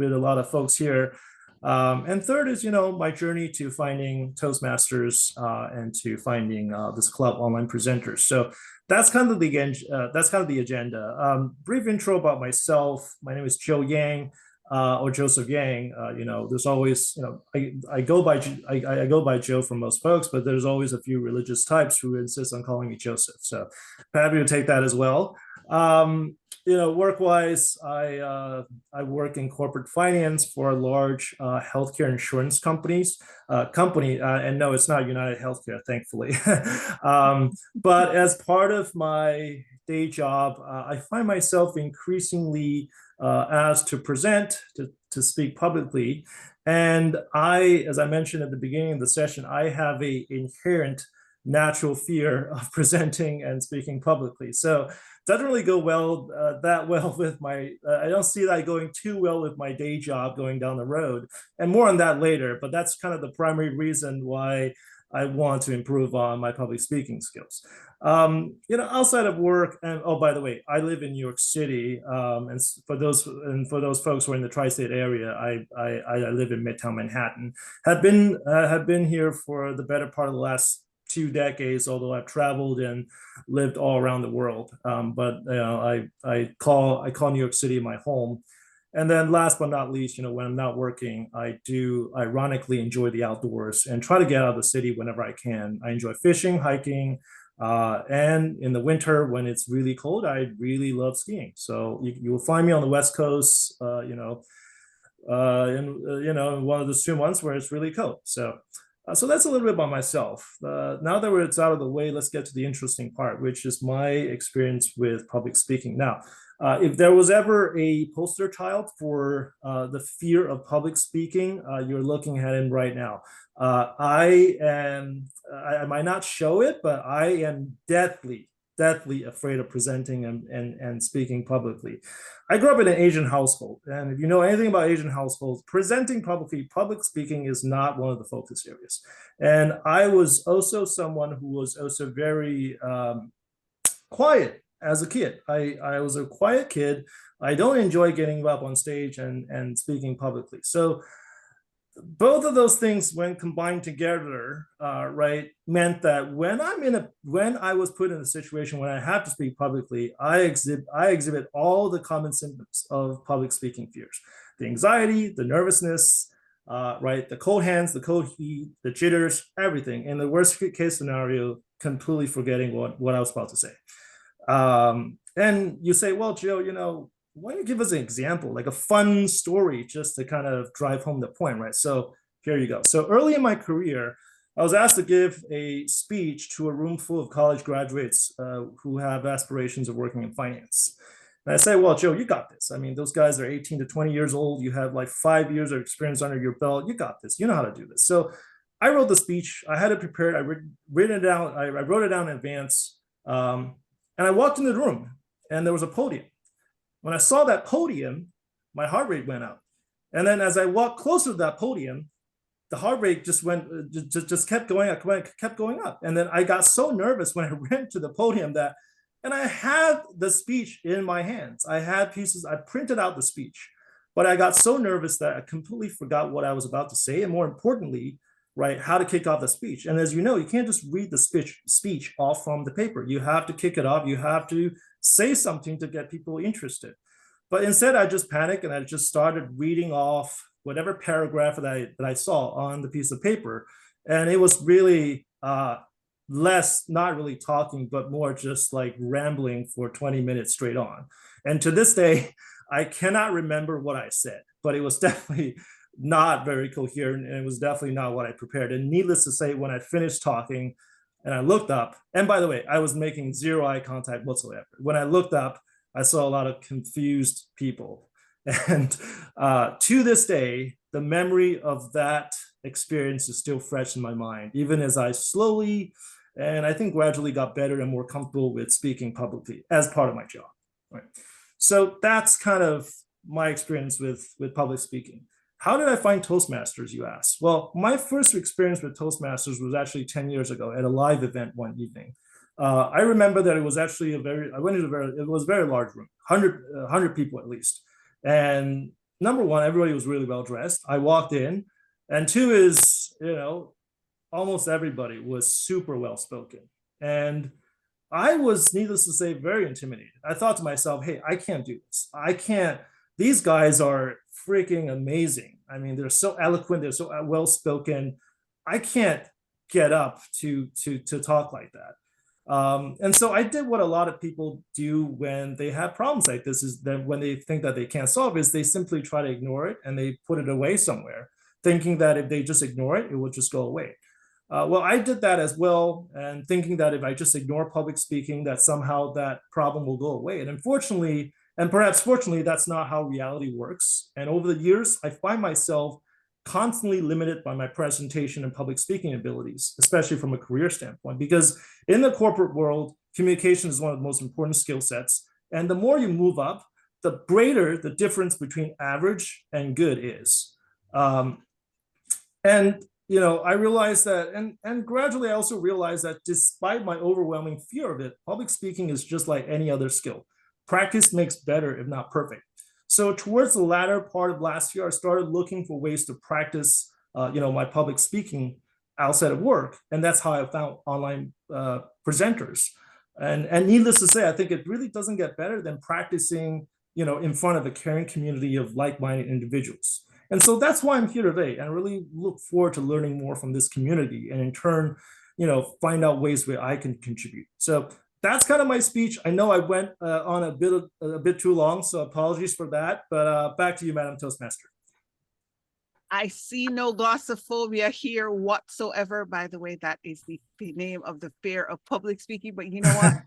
a lot of folks here. And third is, my journey to finding Toastmasters and to finding this club, Online Presenters. So that's kind of the agenda. Brief intro about myself. My name is Joe Yang. Or Joseph Yang. There's always, I go by Joe for most folks, but there's always a few religious types who insist on calling me Joseph. So happy to take that as well. Work-wise, I work in corporate finance for a large healthcare insurance company, and no, it's not United Healthcare, thankfully. But as part of my day job, I find myself increasingly asked to present, to speak publicly. And as I mentioned at the beginning of the session, I have an inherent natural fear of presenting and speaking publicly. So it doesn't really go that well with I don't see that going too well with my day job going down the road. And more on that later, but that's kind of the primary reason why I want to improve on my public speaking skills. Outside of work, and oh, by the way, I live in New York City, and for those folks who are in the tri-state area, I live in Midtown Manhattan. Have been here for the better part of the last 2 decades, although I've traveled and lived all around the world. But I call New York City my home. And then last but not least, when I'm not working, I do ironically enjoy the outdoors and try to get out of the city whenever I can. I enjoy fishing, hiking, and in the winter when it's really cold, I really love skiing. So you will find me on the West Coast, in one of those 2 months where it's really cold. So that's a little bit about myself. Now that it's out of the way, let's get to the interesting part, which is my experience with public speaking. Now, if there was ever a poster child for the fear of public speaking, you're looking at him right now. I might not show it, but I am deathly afraid of presenting and speaking publicly. I grew up in an Asian household, and if you know anything about Asian households, presenting publicly, public speaking is not one of the focus areas. And I was also someone who was also very quiet as a kid. I was a quiet kid. I don't enjoy getting up on stage and speaking publicly. So both of those things, when combined together, right, meant that when I was put in a situation when I have to speak publicly, I exhibit all the common symptoms of public speaking fears: the anxiety, the nervousness, right, the cold hands, the cold heat, the jitters, everything. In the worst case scenario, completely forgetting what I was about to say. And you say, well, Joe, why don't you give us an example, like a fun story, just to kind of drive home the point, right? So here you go. So early in my career, I was asked to give a speech to a room full of college graduates who have aspirations of working in finance. And I say, well, Joe, you got this. I mean, those guys are 18 to 20 years old. You have like 5 years of experience under your belt. You got this. You know how to do this. So I wrote the speech. I had it prepared. I wrote it down. I wrote it down in advance. And I walked into the room, and there was a podium. When I saw that podium, my heart rate went up. And then as I walked closer to that podium, the heart rate just kept going up. And then I got so nervous when I went to the podium and I had the speech in my hands. I printed out the speech, but I got so nervous that I completely forgot what I was about to say. And more importantly, right, how to kick off the speech. And as you know, you can't just read the speech off from the paper. You have to kick it off. You have to say something to get people interested. But instead, I just panicked and I just started reading off whatever paragraph that I saw on the piece of paper. And it was really less, not really talking, but more just like rambling for 20 minutes straight on. And to this day, I cannot remember what I said, but it was definitely not very coherent, and it was definitely not what I prepared. And needless to say, when I finished talking and I looked up, and by the way, I was making zero eye contact whatsoever. When I looked up, I saw a lot of confused people. And to this day, the memory of that experience is still fresh in my mind, even as I slowly and I think gradually got better and more comfortable with speaking publicly as part of my job. Right. So that's kind of my experience with public speaking. How did I find Toastmasters, you ask? Well, my first experience with Toastmasters was actually 10 years ago at a live event one evening. I remember that it was actually it was a very large room, 100 people at least. And number one, everybody was really well dressed. I walked in, and two is, almost everybody was super well spoken. And I was, needless to say, very intimidated. I thought to myself, hey, I can't do this. I can't, these guys are freaking amazing. I mean, they're so eloquent, they're so well spoken. I can't get up to talk like that. And so I did what a lot of people do when they have problems like this, is that when they think that they can't solve it, is they simply try to ignore it and they put it away somewhere, thinking that if they just ignore it, it will just go away. Well, I did that as well, and thinking that if I just ignore public speaking, that somehow that problem will go away. And unfortunately, and perhaps fortunately, that's not how reality works. And over the years, I find myself constantly limited by my presentation and public speaking abilities, especially from a career standpoint, because in the corporate world, communication is one of the most important skill sets. And the more you move up, the greater the difference between average and good is. I realized that, and gradually I also realized that despite my overwhelming fear of it, public speaking is just like any other skill. Practice makes better, if not perfect. So towards the latter part of last year, I started looking for ways to practice, my public speaking outside of work, and that's how I found online presenters. And needless to say, I think it really doesn't get better than practicing, in front of a caring community of like-minded individuals. And so that's why I'm here today, and I really look forward to learning more from this community, and in turn, find out ways where I can contribute. So that's kind of my speech. I know I went on a bit too long, so apologies for that. But back to you, Madam Toastmaster. I see no glossophobia here whatsoever. By the way, that is the name of the fear of public speaking. But you know what?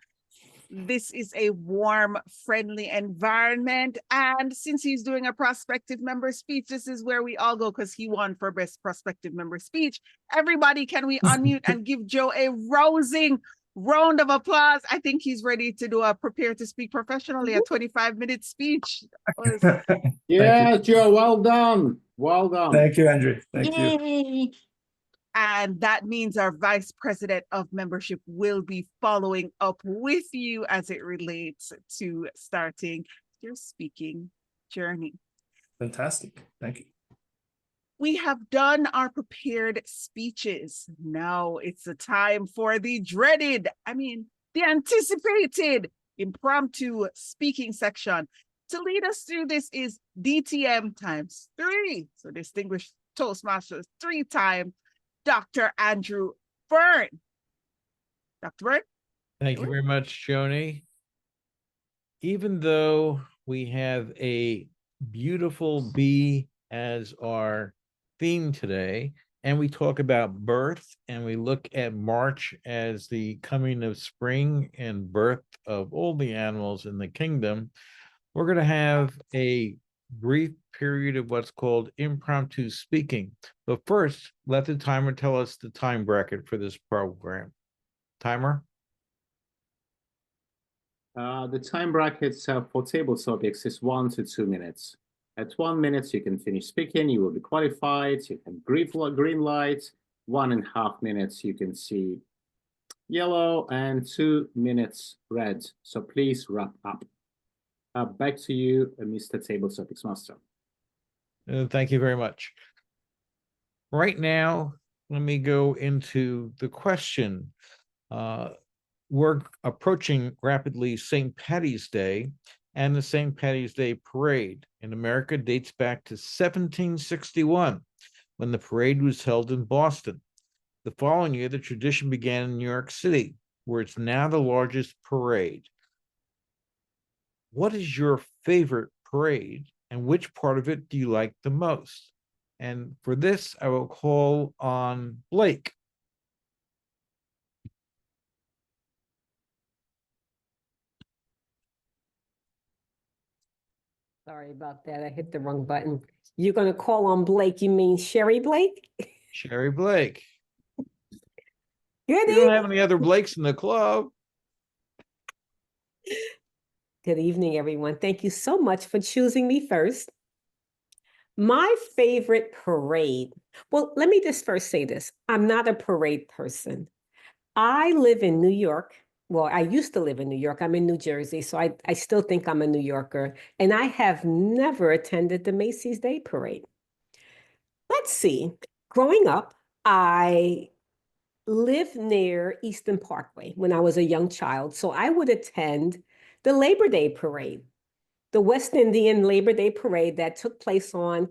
This is a warm, friendly environment. And since he's doing a prospective member speech, this is where we all go, because he won for best prospective member speech. Everybody, can we unmute and give Joe a rousing round of applause? I think he's ready to do a prepare to speak professionally, a 25-minute speech. Yeah, Joe, well done. Well done. Thank you, Andrew. Thank you. And that means our vice president of membership will be following up with you as it relates to starting your speaking journey. Fantastic. Thank you. We have done our prepared speeches. Now it's the time for the the anticipated impromptu speaking section. To lead us through this is DTM times 3. So distinguished Toastmasters 3-time Dr. Andrew Byrne. Dr. Byrne? Thank you very much, Joni. Even though we have a beautiful bee as our theme today, and we talk about birth, and we look at March as the coming of spring and birth of all the animals in the kingdom, we're going to have a brief period of what's called impromptu speaking. But first, let the timer tell us the time bracket for this program. Timer? The time brackets for table topics is 1 to 2 minutes. At 1 minute, you can finish speaking, you will be qualified, you can green light. 1.5 minutes, you can see yellow, and 2 minutes red. So please wrap up. Back to you, Mr. Table Topics Master. Thank you very much. Right now, let me go into the question. We're approaching rapidly St. Paddy's Day, and the St. Paddy's Day parade in America dates back to 1761, when the parade was held in Boston. The following year, the tradition began in New York City, where it's now the largest parade. What is your favorite parade, and which part of it do you like the most? And for this, I will call on Blake. Sorry about that. I hit the wrong button. You're going to call on Blake. You mean Sherry Blake? Sherry Blake. Good We don't evening. have any other Blakes in the club. Good evening, everyone. Thank you so much for choosing me first. My favorite parade. Well, let me just first say this. I'm not a parade person. I live in New York. Well, I used to live in New York. I'm in New Jersey, so I still think I'm a New Yorker. And I have never attended the Macy's Day Parade. Let's see. Growing up, I lived near Eastern Parkway when I was a young child. So I would attend the Labor Day Parade, the West Indian Labor Day Parade that took place on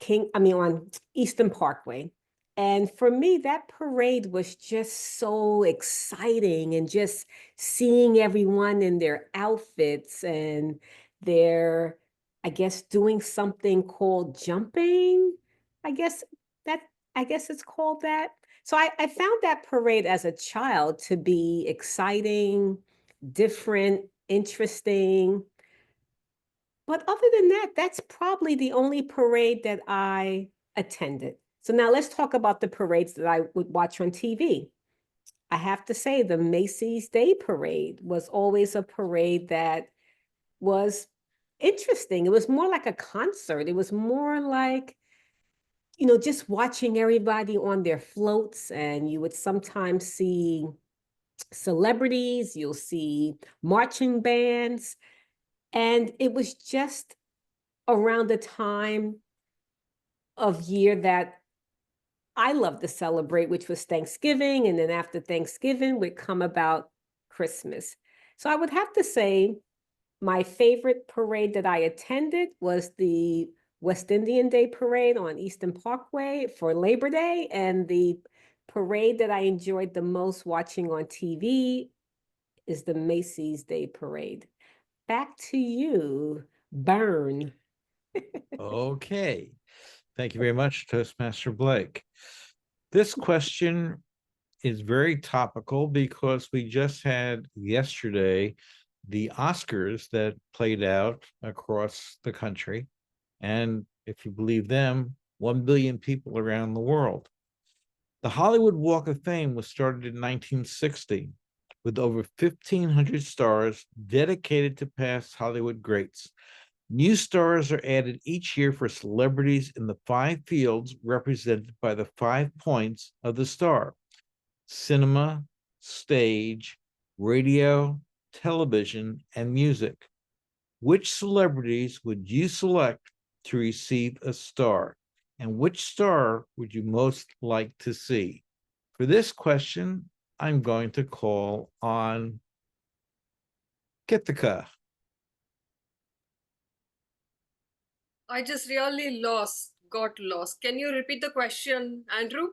on Eastern Parkway. And for me, that parade was just so exciting, and just seeing everyone in their outfits and their, I guess, doing something called jumping. I guess that, I guess it's called that. So I found that parade as a child to be exciting, different, interesting. But other than that, that's probably the only parade that I attended. So now let's talk about the parades that I would watch on TV. I have to say the Macy's Day Parade was always a parade that was interesting. It was more like a concert. It was more like, just watching everybody on their floats, and you would sometimes see celebrities, you'll see marching bands, and it was just around the time of year that I love to celebrate, which was Thanksgiving. And then after Thanksgiving would come about Christmas. So I would have to say my favorite parade that I attended was the West Indian Day Parade on Eastern Parkway for Labor Day. And the parade that I enjoyed the most watching on TV is the Macy's Day Parade. Back to you, Burn. Okay. Thank you very much, Toastmaster Blake. This question is very topical because we just had yesterday the Oscars that played out across the country. And if you believe them, 1 billion people around the world. The Hollywood Walk of Fame was started in 1960 with over 1,500 stars dedicated to past Hollywood greats. New stars are added each year for celebrities in the 5 fields represented by the 5 points of the star: cinema, stage, radio, television, and music. Which celebrities would you select to receive a star? And which star would you most like to see? For this question, I'm going to call on Kitika. I just really got lost. Can you repeat the question, Andrew?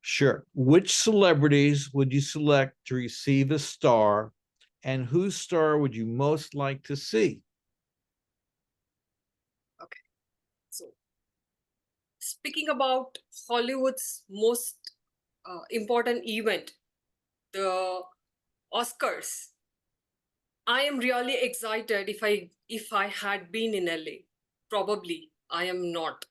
Sure. Which celebrities would you select to receive a star, and whose star would you most like to see? Okay. So, speaking about Hollywood's most important event, the Oscars, I am really excited if I had been in LA. Probably I am not.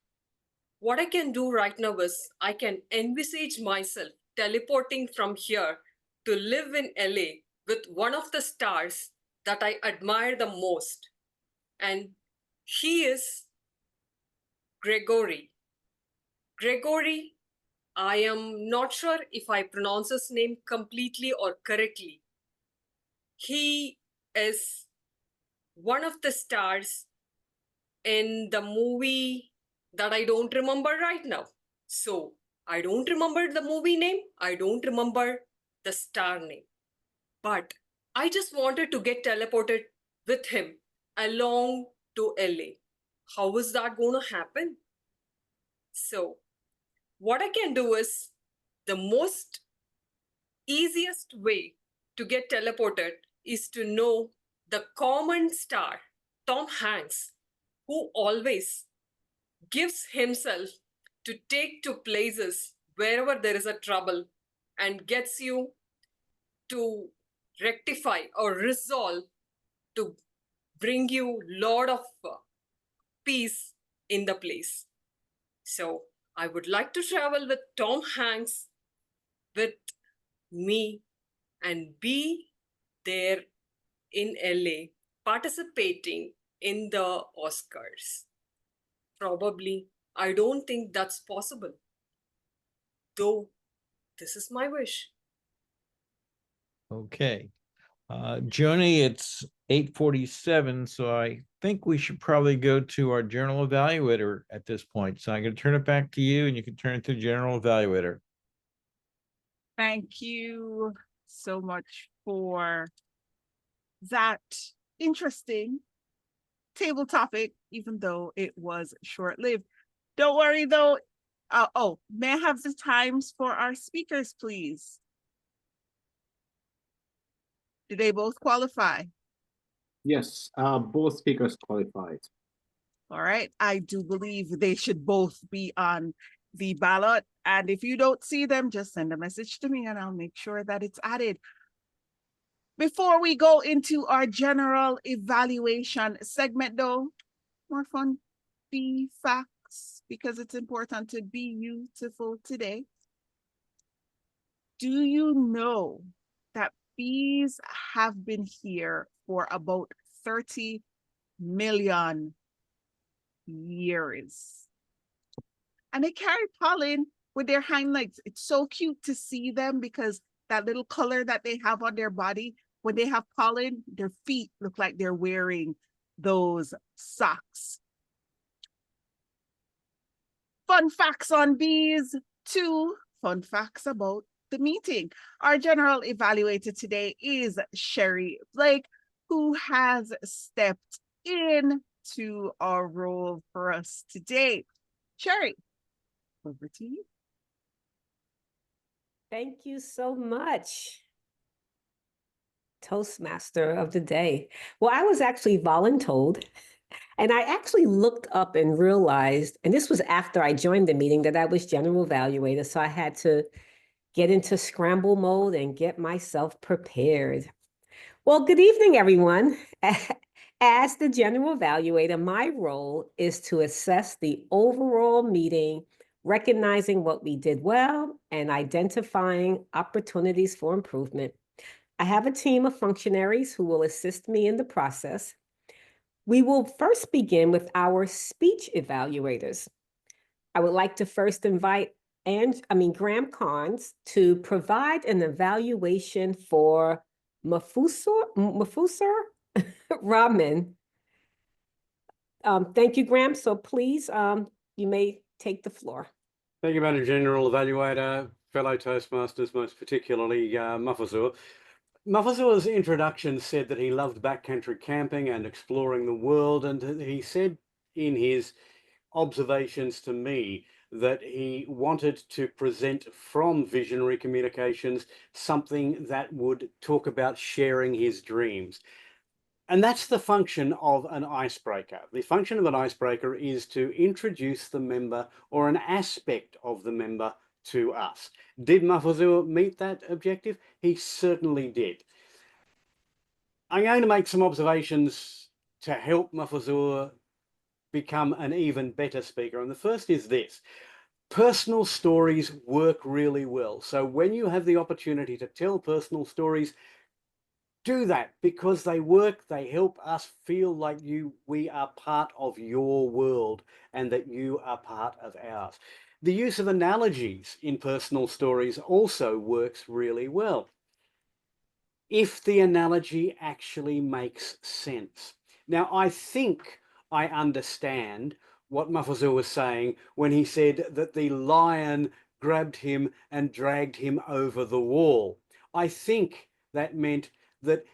What I can do right now is I can envisage myself teleporting from here to live in LA with one of the stars that I admire the most. And he is Gregory. Gregory, I am not sure if I pronounce his name completely or correctly. He is one of the stars in the movie that I don't remember right now. So I don't remember the movie name. I don't remember the star name. But I just wanted to get teleported with him along to LA. How is that going to happen? So what I can do is the most easiest way to get teleported is to know the common star, Tom Hanks, who always gives himself to take to places wherever there is a trouble and gets you to rectify or resolve to bring you lot of peace in the place. So I would like to travel with Tom Hanks with me and be there in LA participating in the Oscars. Probably, I don't think that's possible, though this is my wish. Okay. Joni, it's 8:47, so I think we should probably go to our general evaluator at this point. So I'm going to turn it back to you, and you can turn it to the general evaluator. Thank you so much for that interesting table topic, even though it was short-lived. Don't worry though. May I have the times for our speakers, please? Do they both qualify? Yes, both speakers qualified. All right. I do believe they should both be on the ballot. And if you don't see them, just send a message to me and I'll make sure that it's added. Before we go into our general evaluation segment, though, more fun, be facts, because it's important to be beautiful today. Do you know that bees have been here for about 30 million years? And they carry pollen with their hind legs. It's so cute to see them because that little color that they have on their body, when they have pollen, their feet look like they're wearing those socks. Fun facts on bees, 2 fun facts about the meeting. Our general evaluator today is Sherry Blake, who has stepped in to our role for us today. Sherry, over to you. Thank you so much, Toastmaster of the day. Well, I was actually voluntold, and I actually looked up and realized, and this was after I joined the meeting, that I was general evaluator. So I had to get into scramble mode and get myself prepared. Well, good evening, everyone. As the general evaluator, my role is to assess the overall meeting, recognizing what we did well and identifying opportunities for improvement. I have a team of functionaries who will assist me in the process. We will first begin with our speech evaluators. I would like to first invite Graham Carnes to provide an evaluation for Mafusar Rahman. Thank you, Graham. So please, you may take the floor. Thank you, Madam General Evaluator, fellow Toastmasters, most particularly Mafusur. Mafuzur's introduction said that he loved backcountry camping and exploring the world, and he said in his observations to me that he wanted to present from Visionary Communications something that would talk about sharing his dreams. And that's the function of an icebreaker. The function of an icebreaker is to introduce the member or an aspect of the member to us. Did Mafuzur meet that objective? He certainly did. I'm going to make some observations to help Mafuzur become an even better speaker. And the first is this: personal stories work really well. So when you have the opportunity to tell personal stories, do that, because they work. They help us feel like we are part of your world and that you are part of ours. The use of analogies in personal stories also works really well, if the analogy actually makes sense. Now, I think I understand what Mafuzur was saying when he said that the lion grabbed him and dragged him over the wall. I think that meant that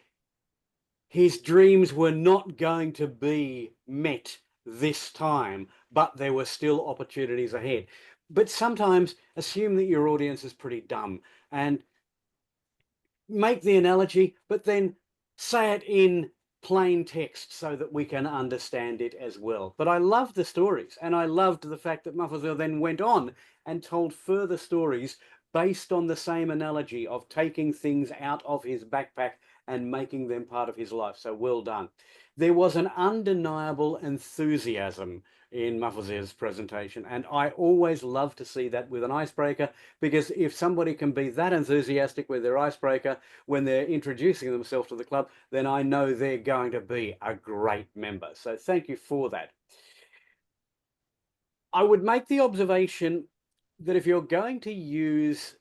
his dreams were not going to be met this time, but there were still opportunities ahead. But sometimes assume that your audience is pretty dumb and make the analogy, but then say it in plain text so that we can understand it as well. But I loved the stories, and I loved the fact that Mafuzur then went on and told further stories based on the same analogy of taking things out of his backpack and making them part of his life. So well done. There was an undeniable enthusiasm in Muffles's presentation, and I always love to see that with an icebreaker, because if somebody can be that enthusiastic with their icebreaker when they're introducing themselves to the club, then I know they're going to be a great member. So thank you for that. I would make the observation that if you're going to use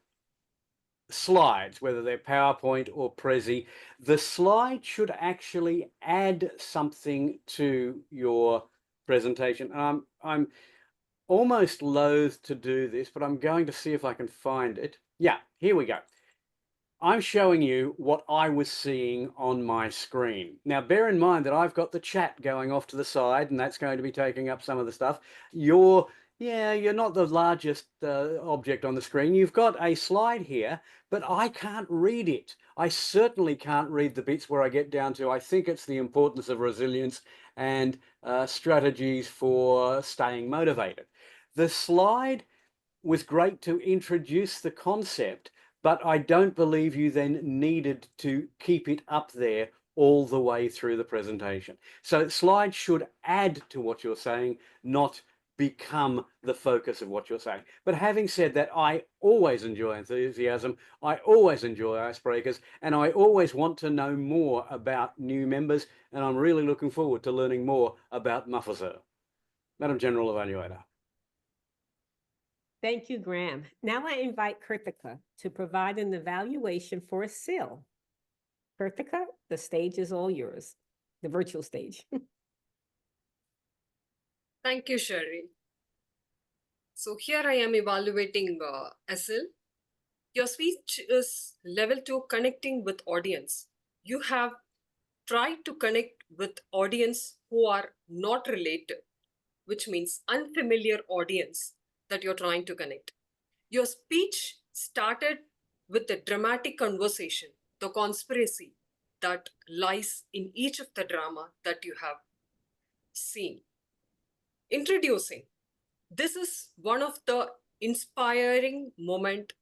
slides, whether they're PowerPoint or Prezi, the slide should actually add something to your presentation. I'm almost loath to do this, but I'm going to see if I can find it. Yeah, here we go. I'm showing you what I was seeing on my screen. Now, bear in mind that I've got the chat going off to the side, and that's going to be taking up some of the stuff. You're not the largest object on the screen. You've got a slide here, but I can't read it. I certainly can't read the bits where I get down to, I think it's the importance of resilience and strategies for staying motivated. The slide was great to introduce the concept, but I don't believe you then needed to keep it up there all the way through the presentation. So slides should add to what you're saying, not become the focus of what you're saying. But having said that, I always enjoy enthusiasm, I always enjoy icebreakers, and I always want to know more about new members, and I'm really looking forward to learning more about Mufflesr. Madam General Evaluator. Thank you, Graham. Now I invite Kritika to provide an evaluation for a SIL. Kritika, the stage is all yours, the virtual stage. Thank you, Sherry. So here I am evaluating SL. Your speech is level 2, connecting with audience. You have tried to connect with audience who are not related, which means unfamiliar audience that you're trying to connect. Your speech started with the dramatic conversation, the conspiracy that lies in each of the drama that you have seen. Introducing. This is one of the inspiring moment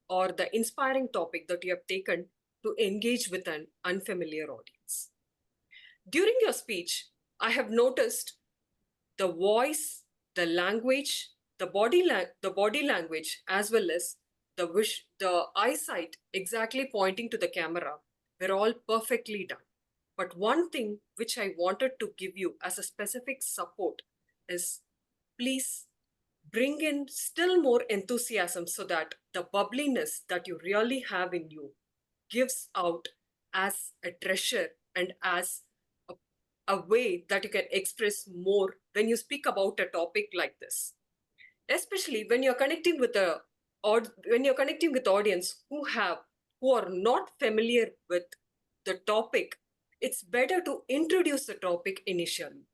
or the inspiring topic that you have taken to engage with an unfamiliar audience. During your speech, I have noticed the voice, the language, the body language, as well as the eyesight exactly pointing to the camera were all perfectly done. But one thing which I wanted to give you as a specific support is, please bring in still more enthusiasm so that the bubbliness that you really have in you gives out as a treasure and as a way that you can express more when you speak about a topic like this, especially when you're connecting with audience who are not familiar with the topic. It's better to introduce the topic initially,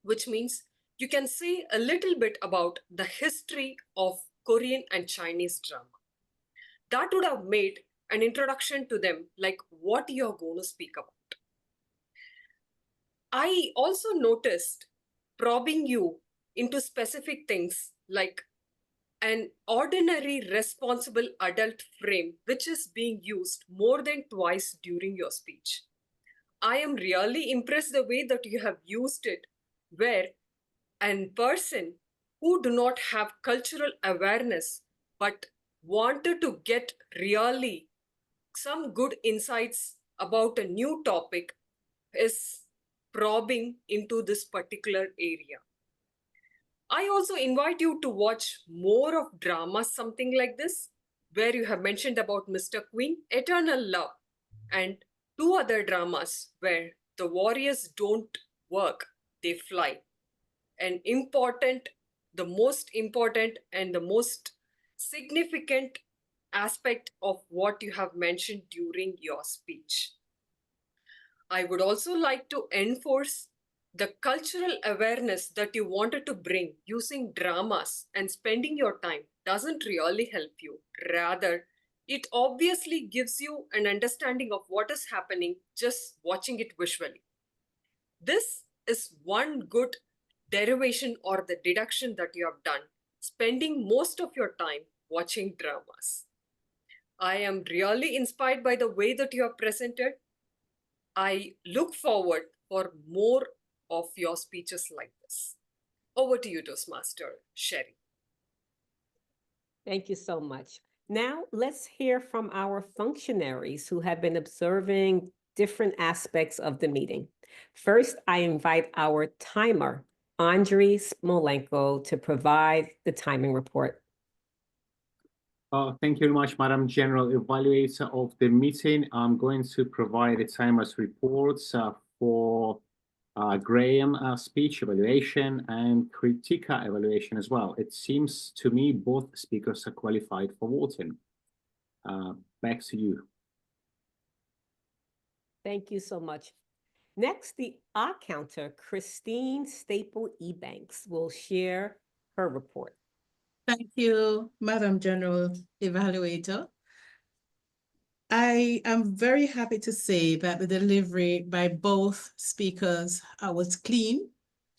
which means you can say a little bit about the history of Korean and Chinese drama. That would have made an introduction to them, like what you're going to speak about. I also noticed probing you into specific things like an ordinary responsible adult frame, which is being used more than twice during your speech. I am really impressed the way that you have used it, where a person who do not have cultural awareness but wanted to get really some good insights about a new topic is probing into this particular area. I also invite you to watch more of dramas, something like this, where you have mentioned about Mr. Queen, Eternal Love, and 2 other dramas where the warriors don't work, they fly. The most important and the most significant aspect of what you have mentioned during your speech. I would also like to enforce the cultural awareness that you wanted to bring using dramas and spending your time doesn't really help you. Rather, it obviously gives you an understanding of what is happening just watching it visually. This is one good derivation or the deduction that you have done, spending most of your time watching dramas. I am really inspired by the way that you have presented. I look forward for more of your speeches like this. Over to you, Toastmaster Sherry. Thank you so much. Now let's hear from our functionaries who have been observing different aspects of the meeting. First, I invite our timer, Andriy Smolenko, to provide the timing report. Thank you very much, Madam General Evaluator of the meeting. I'm going to provide the timers reports for Graham speech evaluation and Kritika evaluation as well. It seems to me both speakers are qualified for voting. Back to you. Thank you so much. Next, the counter, Christine Staple-Ebanks, will share her report. Thank you, Madam General Evaluator. I am very happy to say that the delivery by both speakers was clean,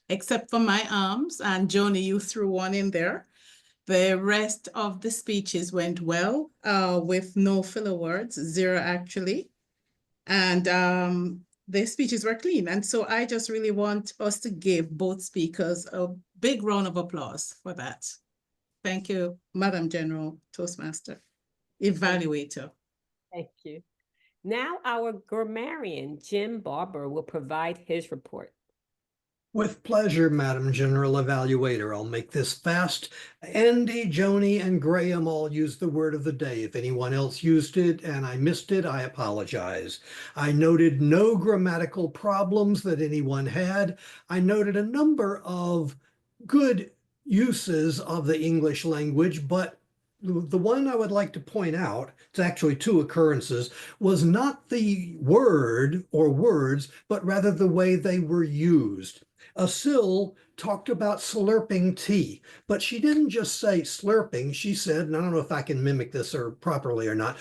except for my arms, and Joni, you threw one in there. The rest of the speeches went well, with no filler words, 0 actually. And their speeches were clean. And so I just really want us to give both speakers a big round of applause for that. Thank you, Madam General Toastmaster, Evaluator. Thank you. Now our grammarian, Jim Barber, will provide his report. With pleasure, Madam General Evaluator. I'll make this fast. Andy, Joni, and Graham all used the word of the day. If anyone else used it and I missed it, I apologize. I noted no grammatical problems that anyone had. I noted a number of good uses of the English language, but the one I would like to point out, it's actually 2 occurrences, was not the word or words, but rather the way they were used. Asil talked about slurping tea, but she didn't just say slurping. She said, and I don't know if I can mimic this or properly or not,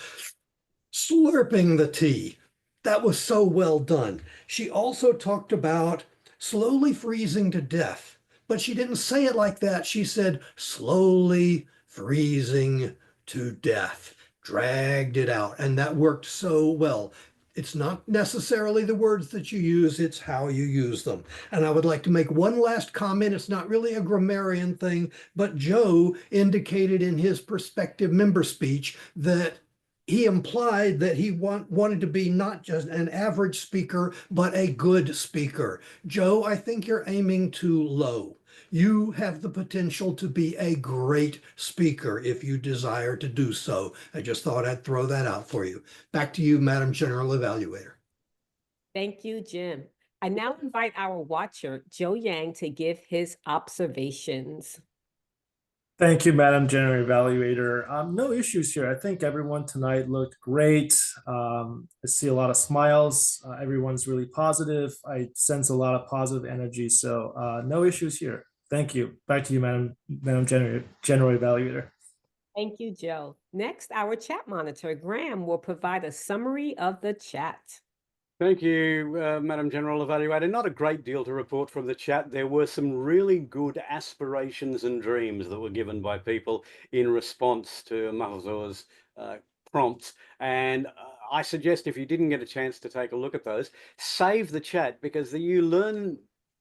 slurping the tea. That was so well done. She also talked about slowly freezing to death, but she didn't say it like that. She said slowly freezing to death, dragged it out, and that worked so well. It's not necessarily the words that you use, it's how you use them. And I would like to make one last comment. It's not really a grammarian thing, but Joe indicated in his prospective member speech that he implied that he wanted to be not just an average speaker, but a good speaker. Joe, I think you're aiming too low. You have the potential to be a great speaker if you desire to do so. I just thought I'd throw that out for you. Back to you, Madam General Evaluator. Thank you, Jim. I now invite our watcher, Joe Yang, to give his observations. Thank you, Madam General Evaluator. No issues here. I think everyone tonight looked great. I see a lot of smiles. Everyone's really positive. I sense a lot of positive energy. So no issues here. Thank you. Back to you, Madam General Evaluator. Thank you, Joe. Next, our chat monitor, Graham, will provide a summary of the chat. Thank you, Madam General Evaluator. Not a great deal to report from the chat. There were some really good aspirations and dreams that were given by people in response to Mahzour's prompts. And I suggest if you didn't get a chance to take a look at those, save the chat, because you learn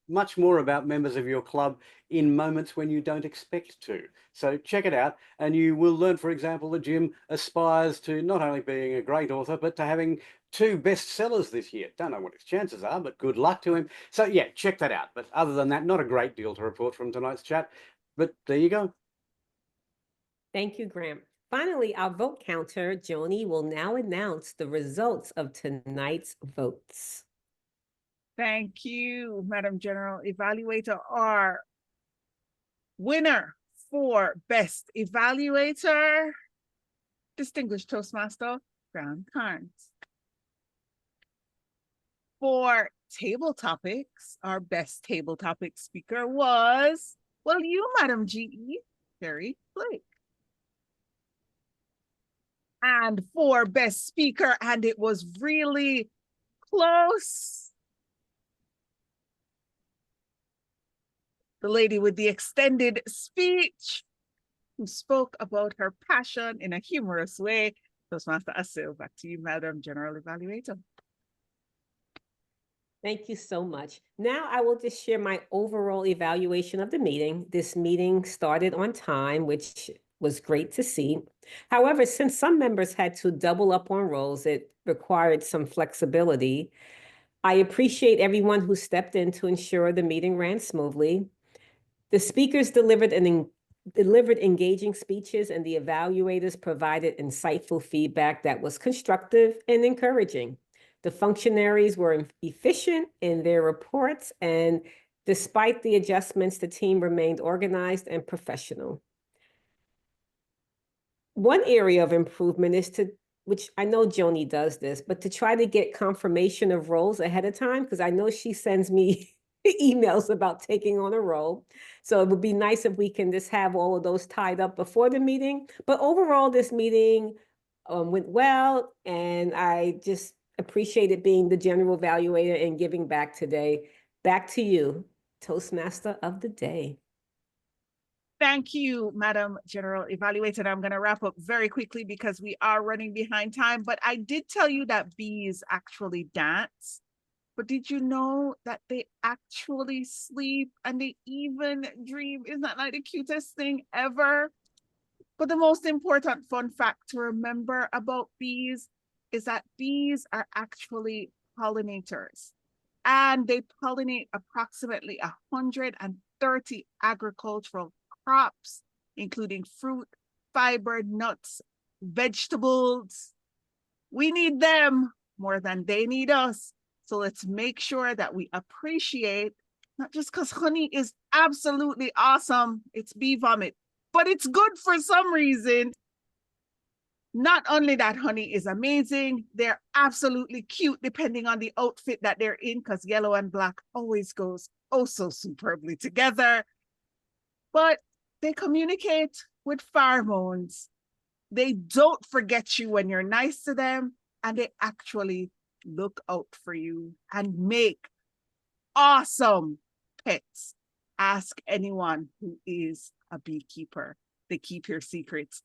much more about members of your club in moments when you don't expect to. So check it out, and you will learn, for example, that Jim aspires to not only being a great author, but to having 2 bestsellers this year. Don't know what his chances are, but good luck to him. So yeah, check that out. But other than that, not a great deal to report from tonight's chat, but there you go. Thank you, Graham. Finally, our vote counter, Joni, will now announce the results of tonight's votes. Thank you, Madam General Evaluator. Our winner for Best Evaluator, Distinguished Toastmaster, Graham Carnes. For Table Topics, our Best Table Topic speaker was, well, you, Madam G.E., Sherry Blake. And for Best Speaker, and it was really close, the lady with the extended speech who spoke about her passion in a humorous way, Toastmaster Asil. Back to you, Madam General Evaluator. Thank you so much. Now I will just share my overall evaluation of the meeting. This meeting started on time, which was great to see. However, since some members had to double up on roles, it required some flexibility. I appreciate everyone who stepped in to ensure the meeting ran smoothly. The speakers delivered engaging speeches, and the evaluators provided insightful feedback that was constructive and encouraging. The functionaries were efficient in their reports, and despite the adjustments, the team remained organized and professional. One area of improvement is to, which I know Joni does this, but to try to get confirmation of roles ahead of time, because I know she sends me emails about taking on a role. So it would be nice if we can just have all of those tied up before the meeting. But overall, this meeting went well, and I just appreciated being the general evaluator and giving back today. Back to you, Toastmaster of the Day. Thank you, Madam General Evaluator. I'm going to wrap up very quickly because we are running behind time, but I did tell you that bees actually dance. But did you know that they actually sleep and they even dream? Isn't that like the cutest thing ever? But the most important fun fact to remember about bees is that bees are actually pollinators, and they pollinate approximately 130 agricultural crops, including fruit, fiber, nuts, vegetables. We need them more than they need us. So let's make sure that we appreciate, not just because honey is absolutely awesome, it's bee vomit, but it's good for some reason. Not only that honey is amazing, they're absolutely cute depending on the outfit that they're in, because yellow and black always goes oh so superbly together. But they communicate with pheromones. They don't forget you when you're nice to them, and they actually look out for you and make awesome pets. Ask anyone who is a beekeeper. They keep your secrets